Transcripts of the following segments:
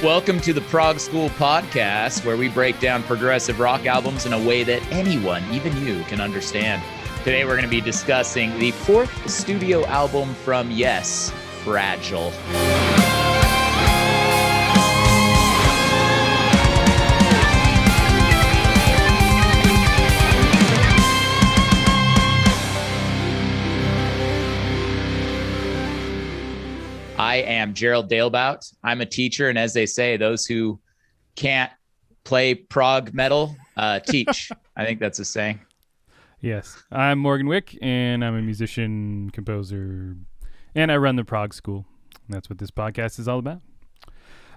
Welcome to the Prog School Podcast, where we break down progressive rock albums in a way that anyone, even you, can understand. Today we're going to be discussing the fourth studio album from Yes, Fragile. I am Gerald Dalebout. I'm a teacher, and as they say, those who can't play prog metal teach. I think that's a saying. Yes. I'm Morgan Wick, and I'm a musician, composer, and I run the Prog School. And that's what this podcast is all about.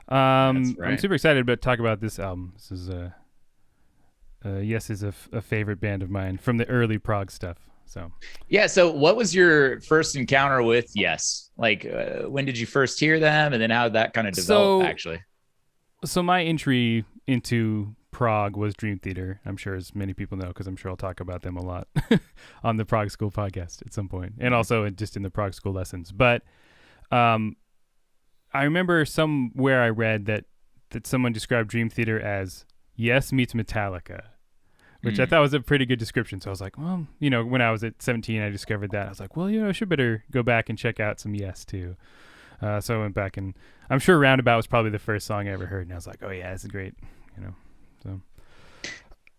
That's right. I'm super excited to talk about this album. This is Yes is a favorite band of mine from the early prog stuff. So what was your first encounter with Yes? Like, when did you first hear them, and then how did that kind of develop, actually? So my entry into prog was Dream Theater. I'm sure, as many people know, because I'm sure I'll talk about them a lot on the Prog School podcast at some point, and also just in the Prog School lessons. But I remember somewhere I read that someone described Dream Theater as Yes meets Metallica, which I thought was a pretty good description. So I was like, well, when I was at 17, I discovered that. I was like, well, I should better go back and check out some Yes too. So I went back, and I'm sure Roundabout was probably the first song I ever heard. And I was like, oh yeah, this is great. So.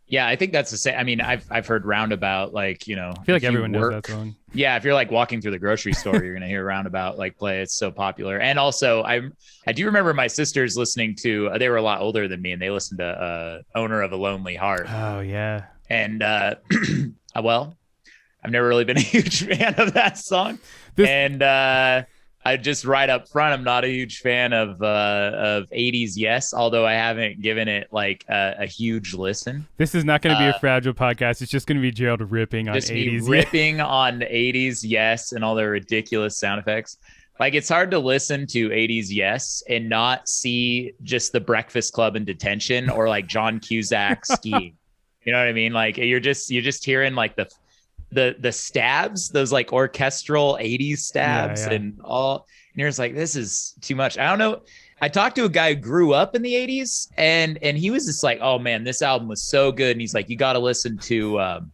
Yeah, I think that's the same. I mean, I've heard Roundabout, like, I feel like everyone knows that song. Yeah, if you're like walking through the grocery store, you're gonna hear Roundabout like play. It's so popular. And also, I do remember my sisters listening to. They were a lot older than me, and they listened to "Owner of a Lonely Heart." Oh yeah. And well, I've never really been a huge fan of that song. I just right up front, I'm not a huge fan of 80s Yes, although I haven't given it like a huge listen. This is not going to be a Fragile podcast. It's just going to be Gerald ripping on 80s. Ripping on 80s Yes and all their ridiculous sound effects. Like, it's hard to listen to 80s Yes and not see just the Breakfast Club in detention or like John Cusack skiing. You know what I mean? Like, you're just hearing like the stabs, those like orchestral 80s stabs and all, and you're just like, this is too much. I don't know. I talked to a guy who grew up in the 80s, and he was just like, oh man, this album was so good. And he's like, you got to listen to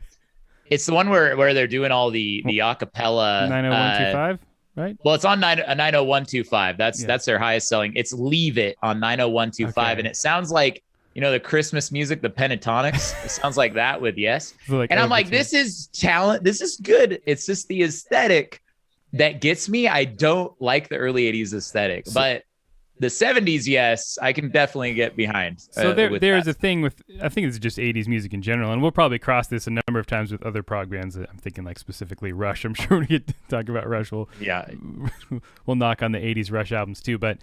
it's the one where they're doing all the acapella 90125, right? Well, it's on 90125. That's their highest selling. It's Leave It on 90125, and it sounds like, the Christmas music, the Pentatonics. It sounds like that with Yes. And I'm like, this is talent. This is good. It's just the aesthetic that gets me. I don't like the early 80s aesthetic, but the 70s Yes, I can definitely get behind. So there's a thing with, I think it's just 80s music in general, and we'll probably cross this a number of times with other prog bands. I'm thinking like specifically Rush. I'm sure when we get to talk about Rush, we'll knock on the 80s Rush albums too. But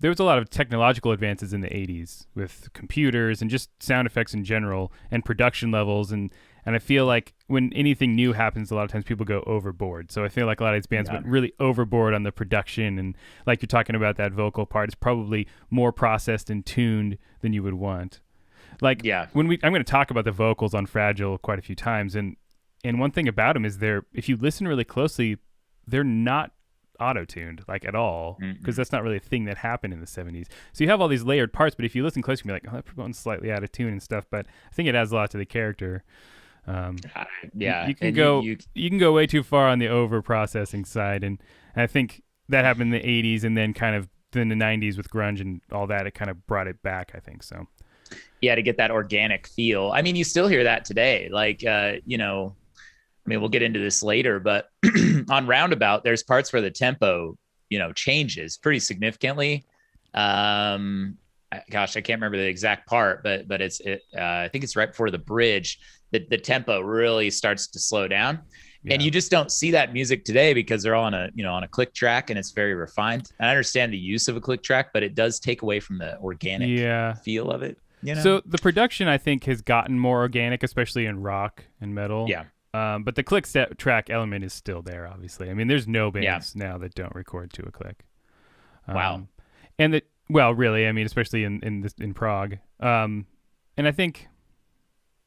there was a lot of technological advances in the 80s with computers and just sound effects in general and production levels. And I feel like when anything new happens, a lot of times people go overboard. So I feel like a lot of these bands went really overboard on the production. And like you're talking about, that vocal part is probably more processed and tuned than you would want. Like, I'm going to talk about the vocals on Fragile quite a few times. And one thing about them is if you listen really closely, they're not auto-tuned like at all, because that's not really a thing that happened in the 70s. So you have all these layered parts, but if you listen close, you can be like, oh, that's going slightly out of tune and stuff. But I think it adds a lot to the character. You can go way too far on the over processing side, and I think that happened in the 80s, and then kind of in the 90s with grunge and all that, it kind of brought it back, I think. So to get that organic feel. I mean, you still hear that today, like we'll get into this later, but on Roundabout, there's parts where the tempo, changes pretty significantly. I can't remember the exact part, but I think it's right before the bridge that the tempo really starts to slow down. Yeah. And you just don't see that music today because they're all on a click track, and it's very refined. And I understand the use of a click track, but it does take away from the organic feel of it. So the production, I think, has gotten more organic, especially in rock and metal. Yeah. But the click track element is still there, obviously. I mean, there's no bands now that don't record to a click. Wow. And really, I mean, especially in prog. And I think,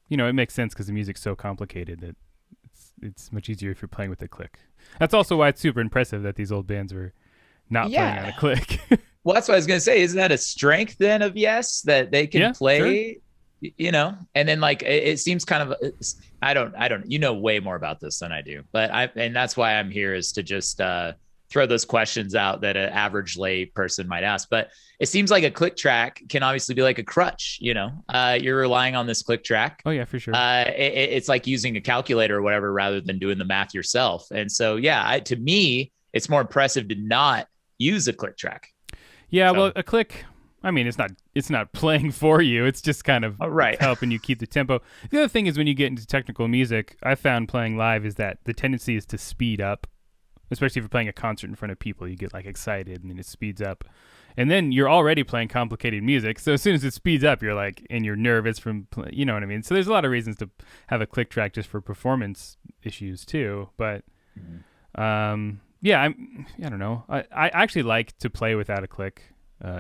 it makes sense because the music's so complicated that it's much easier if you're playing with a click. That's also why it's super impressive that these old bands were not playing on a click. Well, that's what I was gonna say. Isn't that a strength then of Yes that they can play? Sure. You know, and then like it seems kind of. I don't. You know way more about this than I do, and that's why I'm here is to just throw those questions out that an average lay person might ask. But it seems like a click track can obviously be like a crutch. You know, you're relying on this click track. Oh yeah, for sure. It's like using a calculator or whatever rather than doing the math yourself. And so yeah, to me, it's more impressive to not use a click track. Yeah, so. Well, a click, I mean, it's not playing for you. It's just kind of helping you keep the tempo. The other thing is when you get into technical music, I found playing live is that the tendency is to speed up, especially if you're playing a concert in front of people. You get like excited and then it speeds up. And then you're already playing complicated music. So as soon as it speeds up, you're like, and you're nervous from, you know what I mean? So there's a lot of reasons to have a click track just for performance issues too. But, yeah, I don't know. I actually like to play without a click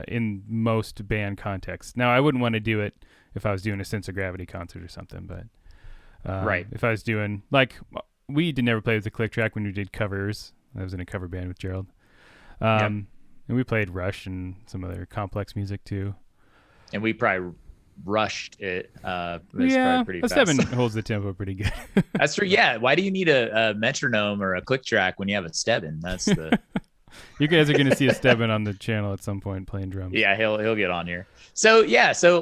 in most band contexts. Now, I wouldn't want to do it if I was doing a Sense of Gravity concert or something, but if I was doing, like, we did never play with a click track when we did covers. I was in a cover band with Gerald. And we played Rush and some other complex music too. And we probably rushed it. Pretty fast. 7 holds the tempo pretty good. That's true. Yeah. Why do you need a metronome or a click track when you have a Stebbin? That's the. You guys are going to see a Stebbin on the channel at some point playing drums. Yeah, he'll get on here. So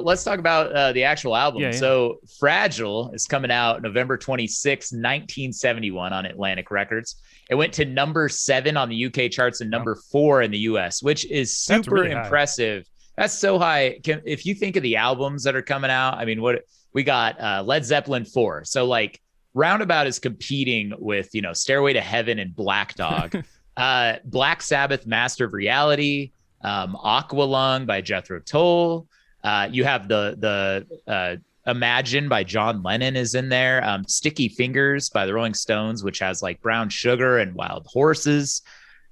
let's talk about the actual album. Yeah. So Fragile is coming out November 26, 1971 on Atlantic Records. It went to number 7 on the UK charts and number 4 in the US, which is super really impressive. That's so high. If you think of the albums that are coming out, I mean, what we got Led Zeppelin 4. So like Roundabout is competing with, Stairway to Heaven and Black Dog. Black Sabbath, Master of Reality, Aqualung by Jethro Tull. You have the Imagine by John Lennon is in there. Sticky Fingers by the Rolling Stones, which has like Brown Sugar and Wild Horses.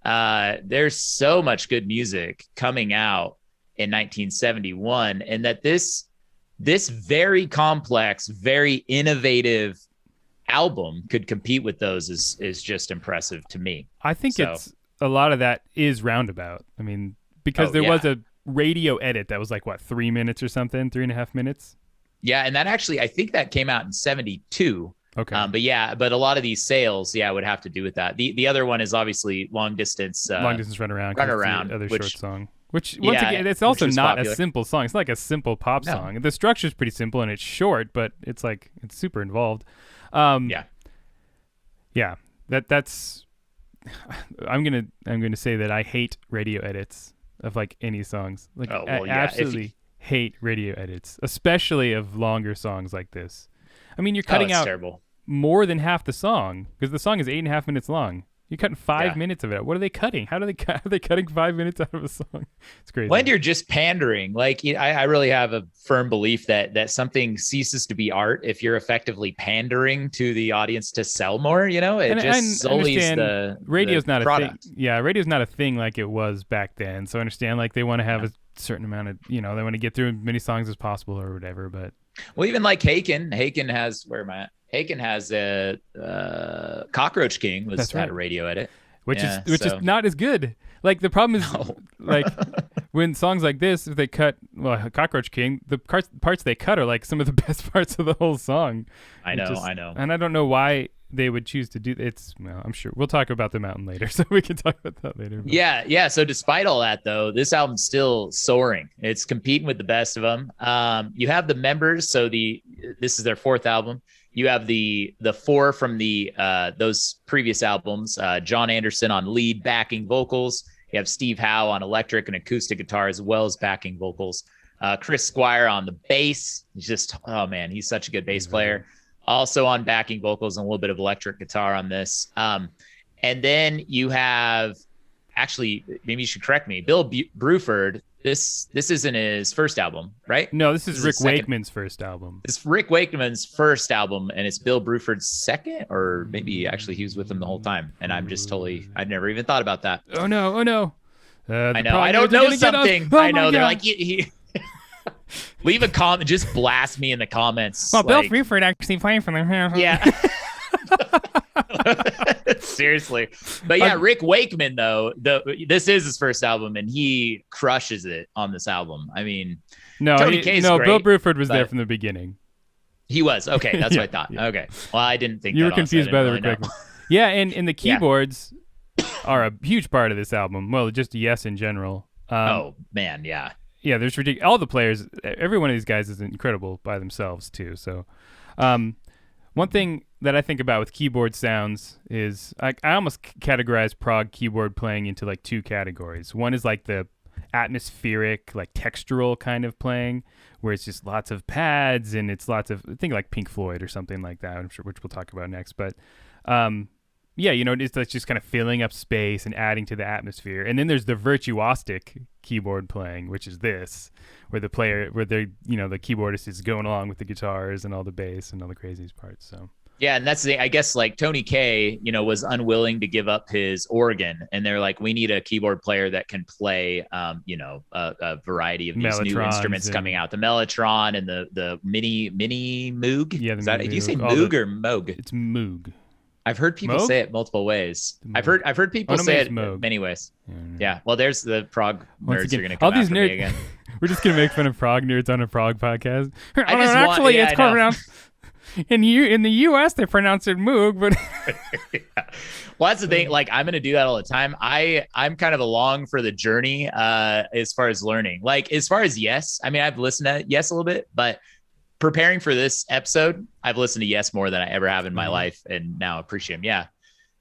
There's so much good music coming out in 1971, and that this very complex, very innovative album could compete with those is just impressive to me. I think it's a lot of that is Roundabout. I mean, because there was a radio edit that was like 3 minutes or something, 3.5 minutes. Yeah, and that actually, I think that came out in 72. Okay. But a lot of these sales, would have to do with that. The other one is obviously Long Distance Runaround, other short song. Which once again, it's also not popular. A simple song. It's not like a simple pop song. The structure's pretty simple and it's short, but it's super involved. That's I'm gonna say that I hate radio edits of like any songs. Like I absolutely hate radio edits, especially of longer songs like this. I mean, you're cutting out more than half the song because the song is 8.5 minutes long. You're cutting 5 minutes of it. What are they cutting? How do they cut? Are they cutting 5 minutes out of a song? It's crazy. When you're just pandering, like I really have a firm belief that something ceases to be art if you're effectively pandering to the audience to sell more. It just sullies the radio's the not product. A thing. Yeah, radio's not a thing like it was back then. So I understand like they want to have a certain amount of they want to get through as many songs as possible or whatever. But even like Haken has Haken has a Cockroach King had a radio edit, which is not as good. Like the problem is like when songs like this, if they cut Cockroach King, the parts they cut are like some of the best parts of the whole song. I know, and I don't know why they would choose to do it's. Well, I'm sure we'll talk about the Mountain later, so we can talk about that later. But. Yeah. So despite all that, though, this album's still soaring. It's competing with the best of them. You have the members. So this is their 4th album. You have the 4 from those previous albums. John Anderson on lead backing vocals. You have Steve Howe on electric and acoustic guitar as well as backing vocals. Chris Squire on the bass. He's such a good bass player. Also on backing vocals and a little bit of electric guitar on this. And then you have, actually, maybe you should correct me, Bill Bruford. This isn't his first album, right? No, this is Rick Wakeman's first album. It's Rick Wakeman's first album, and it's Bill Bruford's second, or maybe actually he was with him the whole time. And I'm just I never even thought about that. Oh no. I know. I don't know something. I know. They're like, leave a comment. Just blast me in the comments. Well, Bill Bruford actually playing for them. Yeah. Seriously. But yeah, Rick Wakeman, though, this is his first album, and he crushes it on this album. I mean, Tony Kaye's great, Bill Bruford was there from the beginning. He was. Okay, that's what I thought. Yeah. Okay. Well, I didn't think you that were confused by the really Rick Wakeman. Yeah, and the keyboards are a huge part of this album. Well, just Yes in general. Oh, man, yeah. Yeah, there's ridiculous. All the players, every one of these guys is incredible by themselves, too. So, one thing that I think about with keyboard sounds is I almost categorize prog keyboard playing into like two categories. One is like the atmospheric, like textural kind of playing, where it's just lots of pads and it's lots of, I think like Pink Floyd or something like that, I'm sure, which we'll talk about next. But yeah, it's like just kind of filling up space and adding to the atmosphere. And then there's the virtuosic keyboard playing, which is this, where the keyboardist is going along with the guitars and all the bass and all the craziest parts. So yeah, and that's I guess like Tony Kaye, was unwilling to give up his organ, and they're like, we need a keyboard player that can play, a variety of these new instruments coming out, the Mellotron and the mini Moog. Yeah, do you say Moog or Moog? It's Moog. I've heard people say it multiple ways. I've heard people say it many ways. Yeah. Well, there's the prog nerds are going to come after me again. We're just going to make fun of prog nerds on a prog podcast. It's pronounced in the U.S. they pronounce it Moog, but well, that's the thing. Like, I'm going to do that all the time. I'm kind of along for the journey as far as learning. Like, as far as Yes, I mean, I've listened to Yes a little bit, but preparing for this episode, I've listened to Yes more than I ever have in my life, and now appreciate him. Yeah.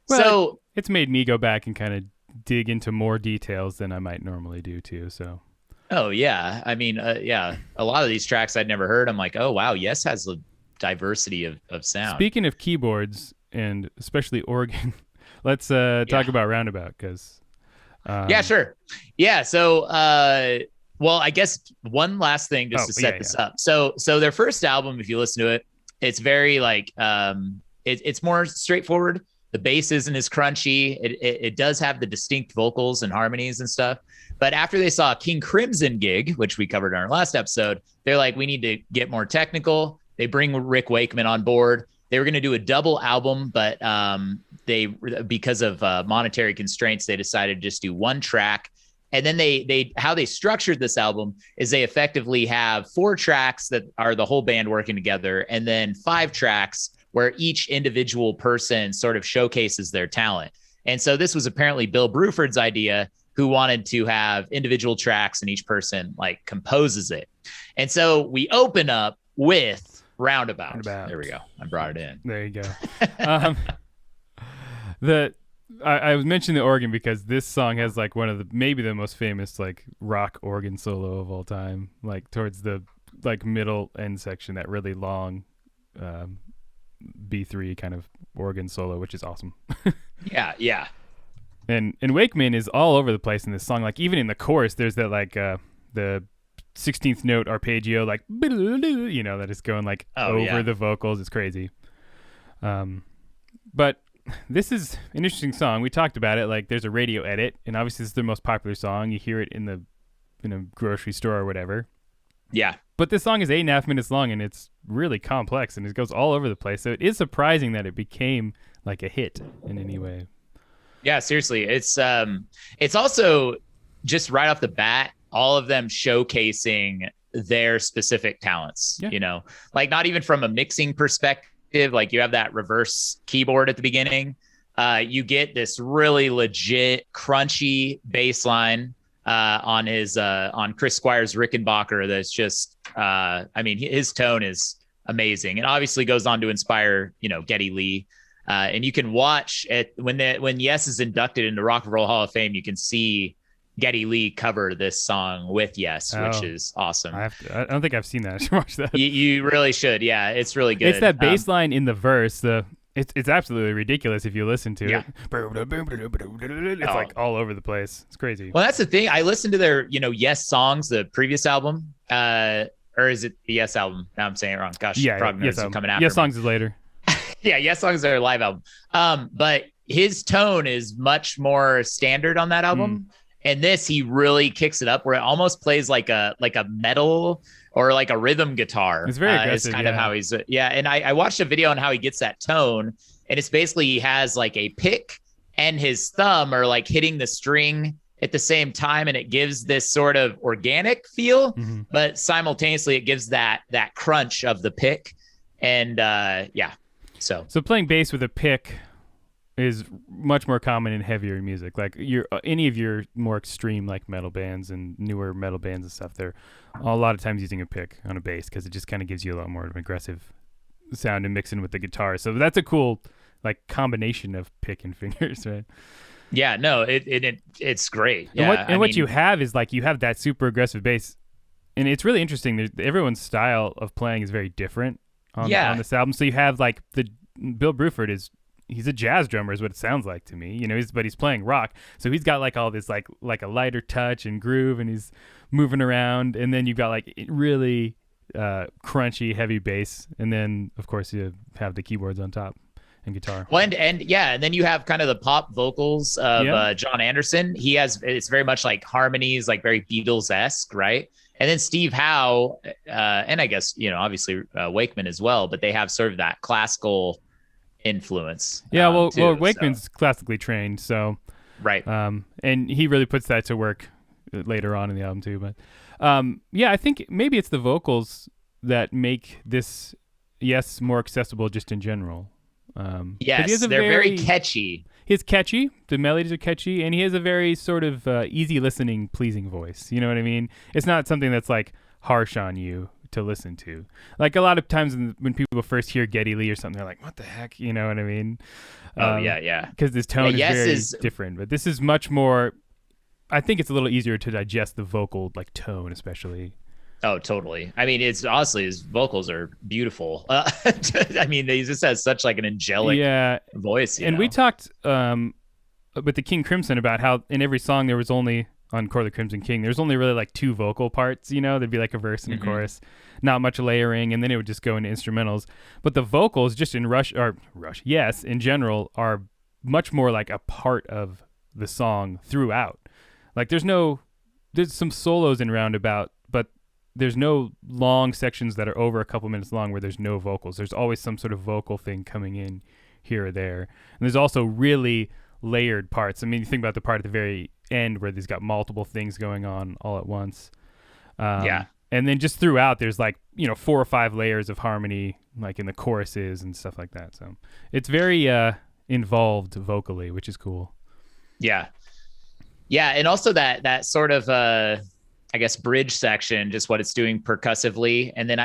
Well, so it's made me go back and kind of dig into more details than I might normally do too. So. Oh yeah. I mean, yeah, a lot of these tracks I'd never heard. I'm like, oh wow, Yes has a diversity of sound. Speaking of keyboards and especially organ, let's talk about Roundabout because. Yeah, sure. Yeah. So, well, I guess one last thing just to set this up. So their first album, if you listen to it, it's very like it's more straightforward. The bass isn't as crunchy. It does have the distinct vocals and harmonies and stuff. But after they saw King Crimson gig, which we covered in our last episode, they're like, we need to get more technical. They bring Rick Wakeman on board. They were going to do a double album, but because of monetary constraints, they decided to just do one track. And then how they structured this album is they effectively have 4 tracks that are the whole band working together, and then 5 tracks where each individual person sort of showcases their talent. And so this was apparently Bill Bruford's idea, who wanted to have individual tracks and each person like composes it. And so we open up with Roundabout. There we go. I brought it in. There you go. I was mentioning the organ because this song has like one of maybe the most famous like rock organ solo of all time, like towards the like middle end section, that really long B3 kind of organ solo, which is awesome. Yeah. And Wakeman is all over the place in this song. Like even in the chorus, there's that like the 16th note arpeggio, like that is going like over the vocals. It's crazy. But this is an interesting song. We talked about it. Like there's a radio edit, and obviously this is their most popular song. You hear it in a grocery store or whatever. Yeah. But this song is 8.5 minutes long, and it's really complex, and it goes all over the place. So it is surprising that it became like a hit in any way. Yeah, seriously. It's also just right off the bat, all of them showcasing their specific talents, like not even from a mixing perspective. Like you have that reverse keyboard at the beginning. You get this really legit crunchy bass line on Chris Squire's Rickenbacker. That's just, his tone is amazing, and obviously goes on to inspire, Geddy Lee. And you can watch it when Yes is inducted into Rock and Roll Hall of Fame. You can see Geddy Lee cover this song with Yes, which is awesome. I don't think I've seen that. I should watch that. You really should. Yeah, it's really good. It's that bass line in the verse. It's absolutely ridiculous if you listen to it. It's like all over the place. It's crazy. Well, that's the thing. I listened to their, Yes songs, the previous album. Or is it the Yes album? Now I'm saying it wrong. Gosh, Prog Nerds are coming after Yes songs is later. Yeah, Yes songs are their live album. But his tone is much more standard on that album. And this, he really kicks it up where it almost plays like a metal or like a rhythm guitar. It's very aggressive. It's kind of how he's, and I watched a video on how he gets that tone, And it's basically he has like a pick and his thumb are like hitting the string at the same time, and it gives this sort of organic feel, but simultaneously it gives that crunch of the pick. And so playing bass with a pick is much more common in heavier music. Like any of your more extreme like metal bands and newer metal bands and stuff, they're a lot of times using a pick on a bass because it just kind of gives you a lot more of an aggressive sound and mixing with the guitar. So that's a cool like combination of pick and fingers, right? Yeah, no, it's great. Yeah, and what you have is like you have that super aggressive bass, and it's really interesting. Everyone's style of playing is very different on this album. So you have like Bill Bruford he's a jazz drummer is what it sounds like to me, you know, but he's playing rock. So he's got like all this like a lighter touch and groove, and he's moving around. And then you've got like really crunchy, heavy bass. And then of course you have the keyboards on top and guitar. Well, and then you have kind of the pop vocals of John Anderson. It's very much like harmonies, like very Beatles-esque, right? And then Steve Howe, and I guess, you know, obviously Wakeman as well, but they have sort of that classical influence. Yeah, well, Wakeman's classically trained, so right. And he really puts that to work later on in the album too. But I think maybe it's the vocals that make this more accessible just in general. Yes, they're very catchy. He's catchy. The melodies are catchy, and he has a very sort of easy listening, pleasing voice. You know what I mean? It's not something that's like harsh on you to listen to. Like a lot of times when people first hear Geddy Lee or something, they're like, what the heck? You know what I mean? Because this tone is very different. But this is much more, I think it's a little easier to digest the vocal like tone, especially. Oh, totally. I mean, it's honestly, his vocals are beautiful. I mean, he just has such like an angelic voice. And we talked with the King Crimson about how in every song there was only, on Core the Crimson King, there's only really like 2 vocal parts, you know, there'd be like a verse and a chorus, not much layering, and then it would just go into instrumentals. But the vocals just in in general are much more like a part of the song throughout. Like there's some solos in Roundabout, but there's no long sections that are over a couple minutes long where there's no vocals. There's always some sort of vocal thing coming in here or there. And there's also really layered parts. I mean, you think about the part at the very end where there's got multiple things going on all at once. And then just throughout, there's like, you know, 4 or 5 layers of harmony, like in the choruses and stuff like that. So it's very involved vocally, which is cool. Yeah. Yeah. And also that sort of, I guess, bridge section, just what it's doing percussively. And then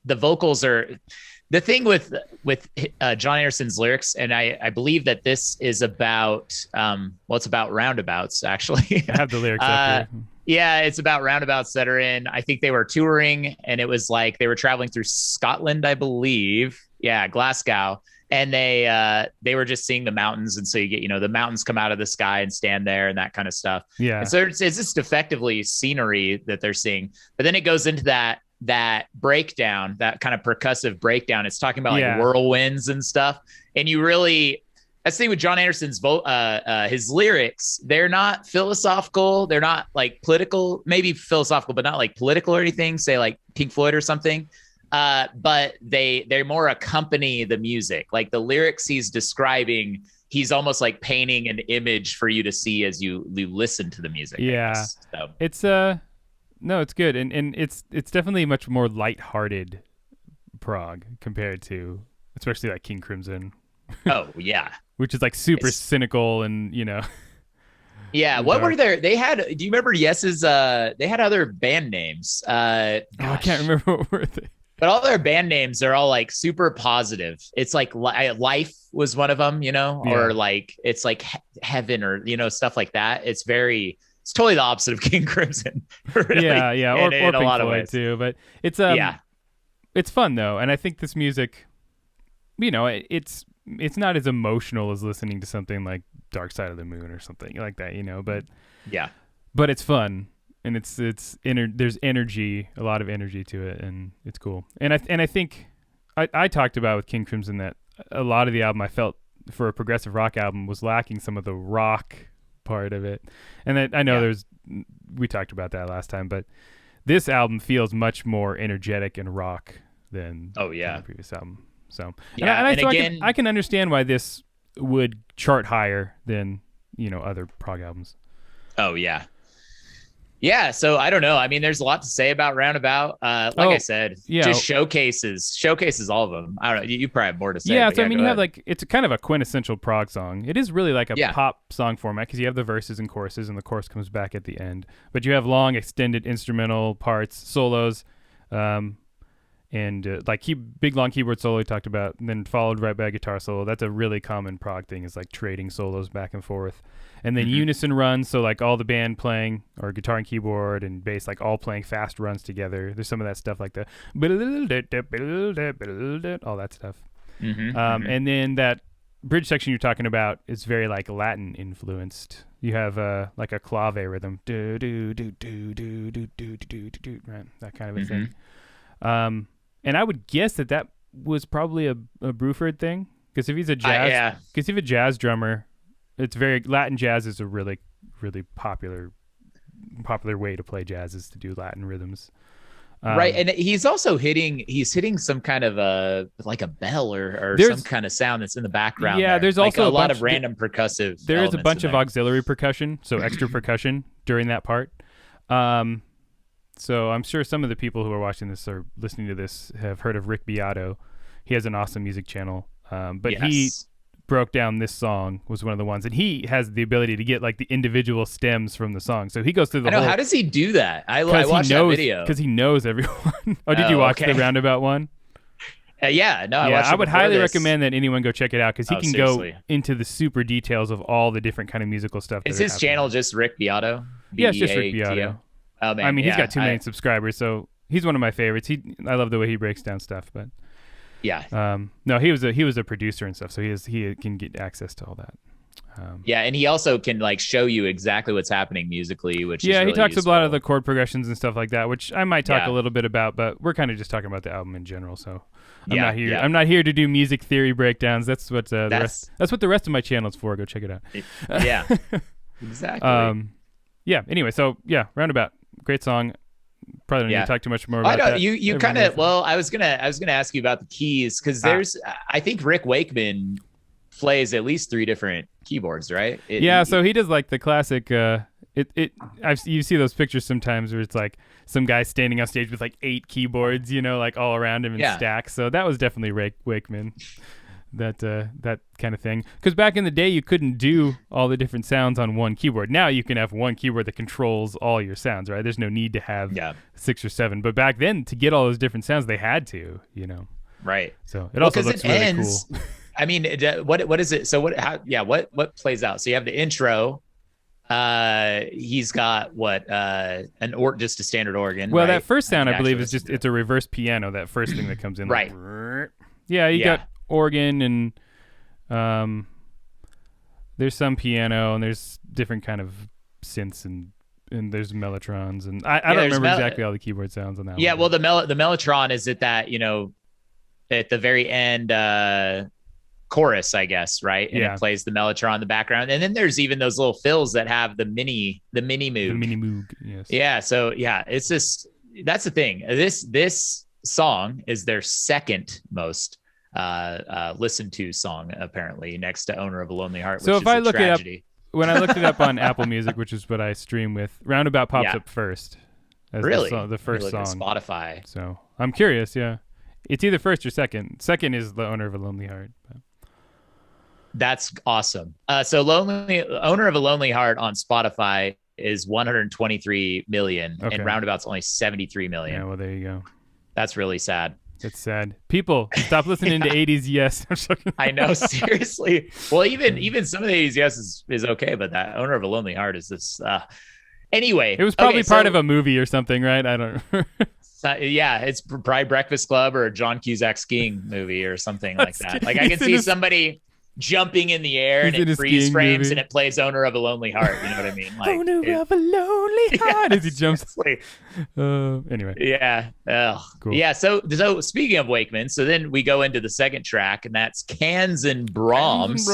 the vocals are the thing with John Anderson's lyrics. And I believe that this is about, it's about roundabouts, actually. I have the lyrics up here. Yeah, it's about roundabouts that are in, I think they were touring, and it was like they were traveling through Scotland, I believe. Yeah, Glasgow. And they were just seeing the mountains. And so you get, you know, the mountains come out of the sky and stand there and that kind of stuff. Yeah. And so it's just effectively scenery that they're seeing. But then it goes into that breakdown, that kind of percussive breakdown. It's talking about like whirlwinds and stuff. And you really, that's the thing with John Anderson's his lyrics, they're not philosophical. They're not like political, maybe philosophical, but not like political or anything, say like Pink Floyd or something. But they more accompany the music. Like the lyrics he's describing, he's almost like painting an image for you to see as you listen to the music. Yeah. So. It's it's good. And it's definitely much more lighthearted prog compared to especially like King Crimson. Oh yeah. Which is like super cynical and, you know. Yeah, what were their? They had. Do you remember Yes's? They had other band names. I can't remember what were they. But all their band names are all like super positive. It's like Life was one of them, you know, or like it's like Heaven or, you know, stuff like that. It's totally the opposite of King Crimson. Really, yeah, or in Pink a lot of Floyd ways too. But it's it's fun though, and I think this music, you know, it's not as emotional as listening to something like Dark Side of the Moon or something like that, you know. But but it's fun. And there's energy, a lot of energy to it, and it's cool. And I think I talked about with King Crimson that a lot of the album I felt for a progressive rock album was lacking some of the rock part of it. And I know we talked about that last time, but this album feels much more energetic and rock than the previous album. So yeah, and again, I can understand why this would chart higher than other prog albums. Oh yeah. Yeah, so I don't know. I mean, there's a lot to say about Roundabout. I said, just showcases all of them. I don't know. You probably have more to say. Yeah, so I mean, you have it's a kind of a quintessential prog song. It is really like a Yeah. pop song format because you have the verses and choruses, and the chorus comes back at the end. But you have long, extended instrumental parts, solos, and big long keyboard solo we talked about, and then followed right by a guitar solo. That's a really common prog thing, is like trading solos back and forth. And then unison runs, so like all the band playing, or guitar and keyboard and bass, like all playing fast runs together. There's some of that stuff like the all that stuff. And then that bridge section you're talking about is very like Latin influenced. You have like a clave rhythm, do do do do do do do do do, right? That kind of a thing. And I would guess that was probably a Bruford thing, because if he's a jazz drummer, it's very Latin jazz is a really, really popular way to play jazz, is to do Latin rhythms. Right, and he's also hitting some kind of a bell or some kind of sound that's in the background. Yeah, there's also a lot of random percussive. There is a bunch of auxiliary percussion, so extra percussion during that part. So I'm sure some of the people who are watching this or listening to this have heard of Rick Beato. He has an awesome music channel, but he broke down this song, was one of the ones, and he has the ability to get like the individual stems from the song. So he goes through the whole. How does he do that? I watched that video because he knows everyone. Did you watch the Roundabout one? I would highly recommend that anyone go check it out, because he can go into the super details of all the different kind of musical stuff. Is his channel just Rick Beato? Yeah, it's just Rick Beato. Oh man, I mean, he's got 2 million subscribers, so he's one of my favorites. I love the way he breaks down stuff, but. Yeah. No, he was a producer and stuff, so he can get access to all that. And he also can like show you exactly what's happening musically, which is really he talks useful. a lot of the chord progressions and stuff like that, which I might talk a little bit about, but we're kind of just talking about the album in general. So I'm not here. I'm not here to do music theory breakdowns. That's what that's what the rest of my channel is for. Go check it out. Yeah. Exactly. Anyway, so Roundabout, great song. Probably don't need to talk too much more about that. You kind of, I was gonna ask you about the keys, because there's I think Rick Wakeman plays at least 3 different keyboards, right? So he does like the classic you see those pictures sometimes where it's like some guy standing on stage with like 8 keyboards, like all around him in stacks. So that was definitely Rick Wakeman. That kind of thing, because back in the day you couldn't do all the different sounds on one keyboard. Now you can have one keyboard that controls all your sounds, right? There's no need to have 6 or 7, but back then, to get all those different sounds, they had to, right? So it also looks really cool. I mean, what is it? So what plays out? So you have the intro. He's got just a standard organ. Well, right? that first sound I believe is just it's a reverse piano. That first thing that comes in, right? You got organ, and there's some piano, and there's different kind of synths, and there's mellotrons, and I don't remember exactly all the keyboard sounds on that one. Well, the mellotron is at that at the very end chorus, I guess, right? And it plays the mellotron in the background, and then there's even those little fills that have the mini moog. Yes. Yeah, so it's just, that's the thing. This song is their second most listened to song, apparently, next to Owner of a Lonely Heart, which is a tragedy. When I looked it up on Apple Music, which is what I stream with, Roundabout pops up first as the first song. Spotify. So I'm curious. It's either first or second. Second is the Owner of a Lonely Heart. That's awesome. So Owner of a Lonely Heart on Spotify is 123 million, and Roundabout's only 73 million. Yeah, well, there you go. That's really sad. It's sad. People, stop listening to 80s Yes. I know, seriously. Well, even some of the 80s Yes is okay, but that Owner of a Lonely Heart is this. Anyway, it was probably part of a movie or something, right? I don't know. It's probably Breakfast Club or a John Cusack skiing movie or something like that. Like I can see somebody jumping in the air and it freeze frames and it plays Owner of a Lonely Heart. You know what I mean? Like, Owner of a Lonely Heart as he jumps. Anyway. Yeah. Cool. Yeah. So speaking of Wakeman, so then we go into the second track, and that's Cans and Brahms.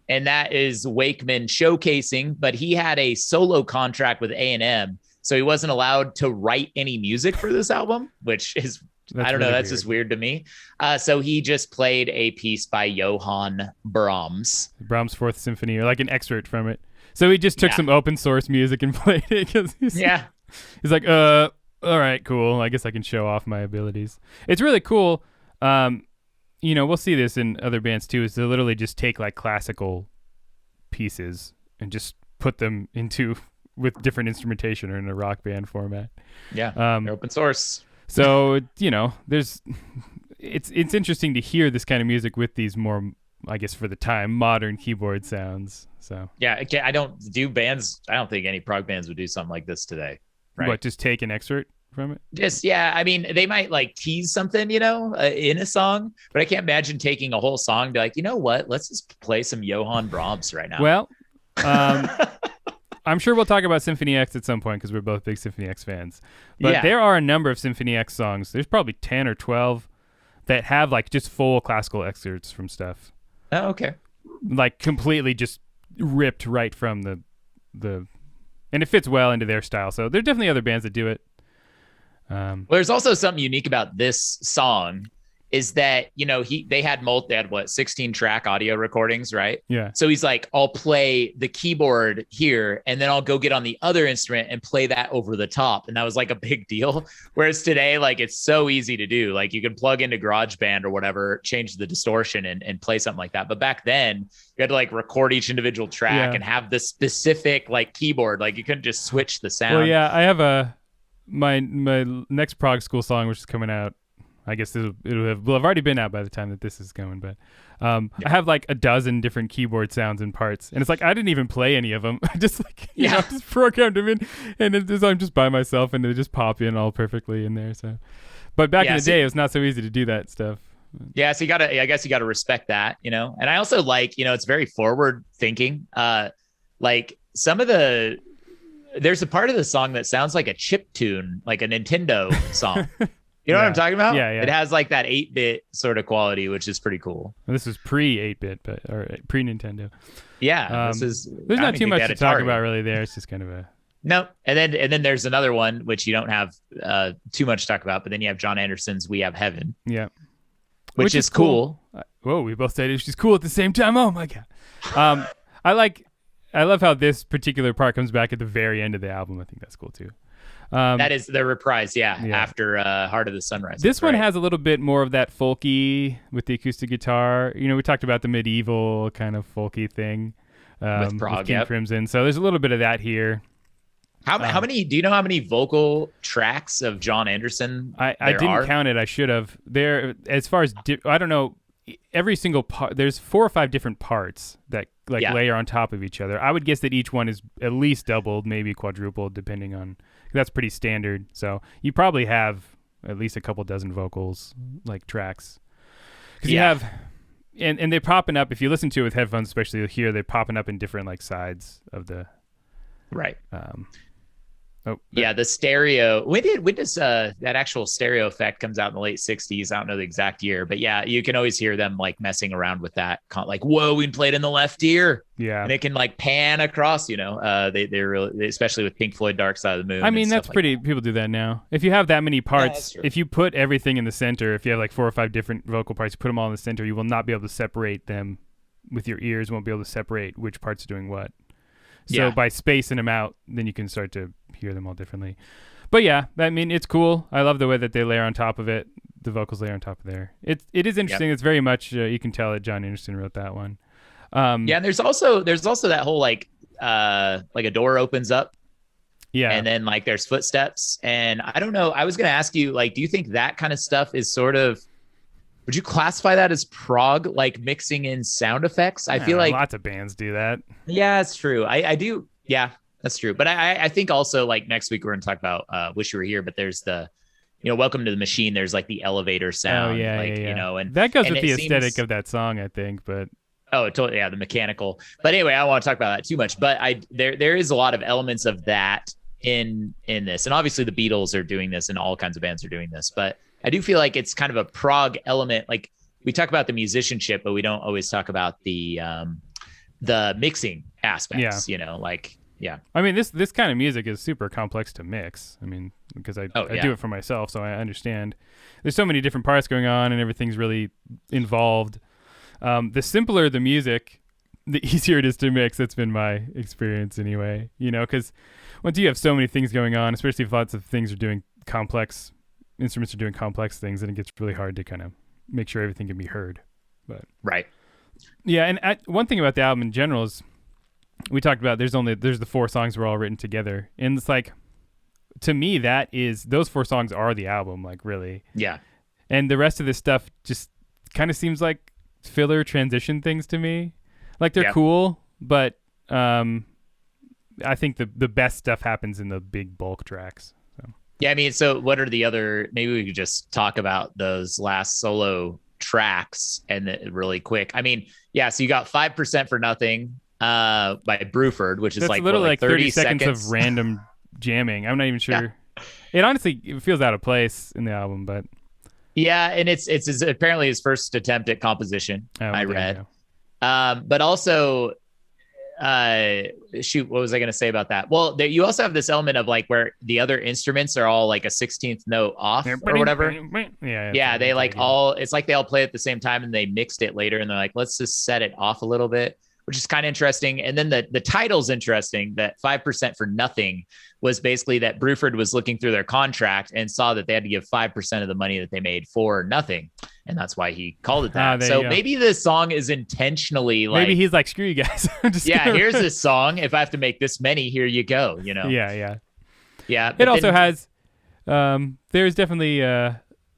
And that is Wakeman showcasing, but he had a solo contract with A&M, so he wasn't allowed to write any music for this album, which is I don't know. That's just weird to me. So he just played a piece by Johann Brahms. Brahms' Fourth Symphony, or like an excerpt from it. So he just took some open source music and played it. He's like, all right, cool. I guess I can show off my abilities. It's really cool. We'll see this in other bands too, is to literally just take like classical pieces and just put them into with different instrumentation or in a rock band format. Yeah. They're open source. So, it's interesting to hear this kind of music with these more, I guess for the time, modern keyboard sounds. So yeah, I don't think any prog bands would do something like this today. Right? What, just take an excerpt from it? I mean, they might like tease something, in a song, but I can't imagine taking a whole song and be like, you know what, let's just play some Johann Brahms right now. Well, I'm sure we'll talk about Symphony X at some point because we're both big Symphony X fans. But there are a number of Symphony X songs. There's probably 10 or 12 that have like just full classical excerpts from stuff. Oh, okay. Like completely just ripped right from the and it fits well into their style. So there are definitely other bands that do it. Well, there's also something unique about this song is that, they had 16 track audio recordings, right? Yeah. So he's like, I'll play the keyboard here and then I'll go get on the other instrument and play that over the top. And that was like a big deal. Whereas today, like it's so easy to do. Like you can plug into GarageBand or whatever, change the distortion and play something like that. But back then you had to like record each individual track and have the specific like keyboard. Like you couldn't just switch the sound. Well, yeah, I have my next Prog School song, which is coming out. I guess it'll have already been out by the time that this is going, but I have like a dozen different keyboard sounds and parts, and it's like I didn't even play any of them. I just just programmed them in, and I'm just by myself, and they just pop in all perfectly in there. So, but back in the day, it was not so easy to do that stuff. Yeah, so I guess you gotta respect that, And I also like, it's very forward thinking. Like there's a part of the song that sounds like a chip tune, like a Nintendo song. You know what I'm talking about? Yeah. It has like that 8-bit sort of quality, which is pretty cool. Well, this is pre-8-bit, or pre-Nintendo. Yeah, there's not too much to talk about really there. It's just kind of a... No, and then there's another one, which you don't have too much to talk about, but then you have John Anderson's We Have Heaven. Yeah. Which is cool. Whoa, we both said she's cool at the same time. Oh, my God. I love how this particular part comes back at the very end of the album. I think that's cool, too. That is the reprise, after Heart of the Sunrise. This one has a little bit more of that folky with the acoustic guitar. We talked about the medieval kind of folky thing with Prog, with King Crimson. So there's a little bit of that here. How many? Do you know how many vocal tracks of John Anderson? I didn't count it. I should have. There, as far as I don't know. Every single part, there's 4 or 5 different parts that layer on top of each other. I would guess that each one is at least doubled, maybe quadrupled, depending on. That's pretty standard. So you probably have at least a couple dozen vocals, like tracks, because you have, and they're popping up. If you listen to it with headphones, especially you'll hear they're popping up in different like sides of the. Right. The stereo. When does that actual stereo effect comes out in the late 60s? I don't know the exact year, but yeah, you can always hear them like messing around with that. Like, whoa, we played in the left ear. Yeah, and it can like pan across. They're really, especially with Pink Floyd Dark Side of the Moon. I mean, that's pretty. People do that now. If you have that many parts, if you put everything in the center, if you have like 4 or 5 different vocal parts, you put them all in the center, you will not be able to separate them with your ears. You won't be able to separate which part's doing what. So by spacing them out, then you can start to hear them all differently. But yeah, I mean, it's cool. I love the way that they layer on top of it. The vocals layer on top of there. It is interesting. It's very much you can tell that John Anderson wrote that one. And there's also that whole like a door opens up. Yeah. And then like there's footsteps. And I don't know. I was gonna ask you, like, do you think that kind of stuff is sort of, would you classify that as prog, like mixing in sound effects? I feel like lots of bands do that. Yeah, it's true. I do. Yeah, that's true. But I think also like next week we're going to talk about Wish You Were Here, but there's the, Welcome to the Machine. There's like the elevator sound. Oh, yeah, like, yeah. And that goes with the aesthetic of that song, I think, but. Oh, totally. Yeah, the mechanical. But anyway, I don't want to talk about that too much, but there is a lot of elements of that in this. And obviously the Beatles are doing this and all kinds of bands are doing this, but I do feel like it's kind of a prog element. Like we talk about the musicianship, but we don't always talk about the mixing aspects, like Yeah. I mean, this kind of music is super complex to mix. I mean, because I do it for myself, so I understand. There's so many different parts going on, and everything's really involved. The simpler the music, the easier it is to mix. That's been my experience anyway. Because once you have so many things going on, especially if lots of things are doing complex, instruments are doing complex things, then it gets really hard to kind of make sure everything can be heard. But right. Yeah, and one thing about the album in general is we talked about there's the 4 songs were all written together, and it's like, to me, those 4 songs are the album, like, really. Yeah. And the rest of this stuff just kind of seems like filler transition things to me. Like, they're cool, but I think the best stuff happens in the big bulk tracks. So. Yeah, I mean, so what are the other? Maybe we could just talk about those last solo tracks and really quick. I mean, yeah. So you got 5% for Nothing by Bruford, which is like literally like 30 seconds of random jamming. I'm not even sure. Yeah. It honestly feels out of place in the album, but yeah, and it's apparently his first attempt at composition. I read, but also. Shoot, what was I going to say about that? Well, you also have this element of like where the other instruments are all like a 16th note off or whatever. Yeah, they like all, it's like they all play at the same time and they mixed it later and they're like, let's just set it off a little bit, which is kind of interesting. And then the title's interesting. That 5% for Nothing was basically that Bruford was looking through their contract and saw that they had to give 5% of the money that they made for nothing. And that's why he called it that. So maybe this song is intentionally like, maybe he's like, screw you guys. Here's this song. If I have to make this many, here you go. Yeah. It also has, there's definitely,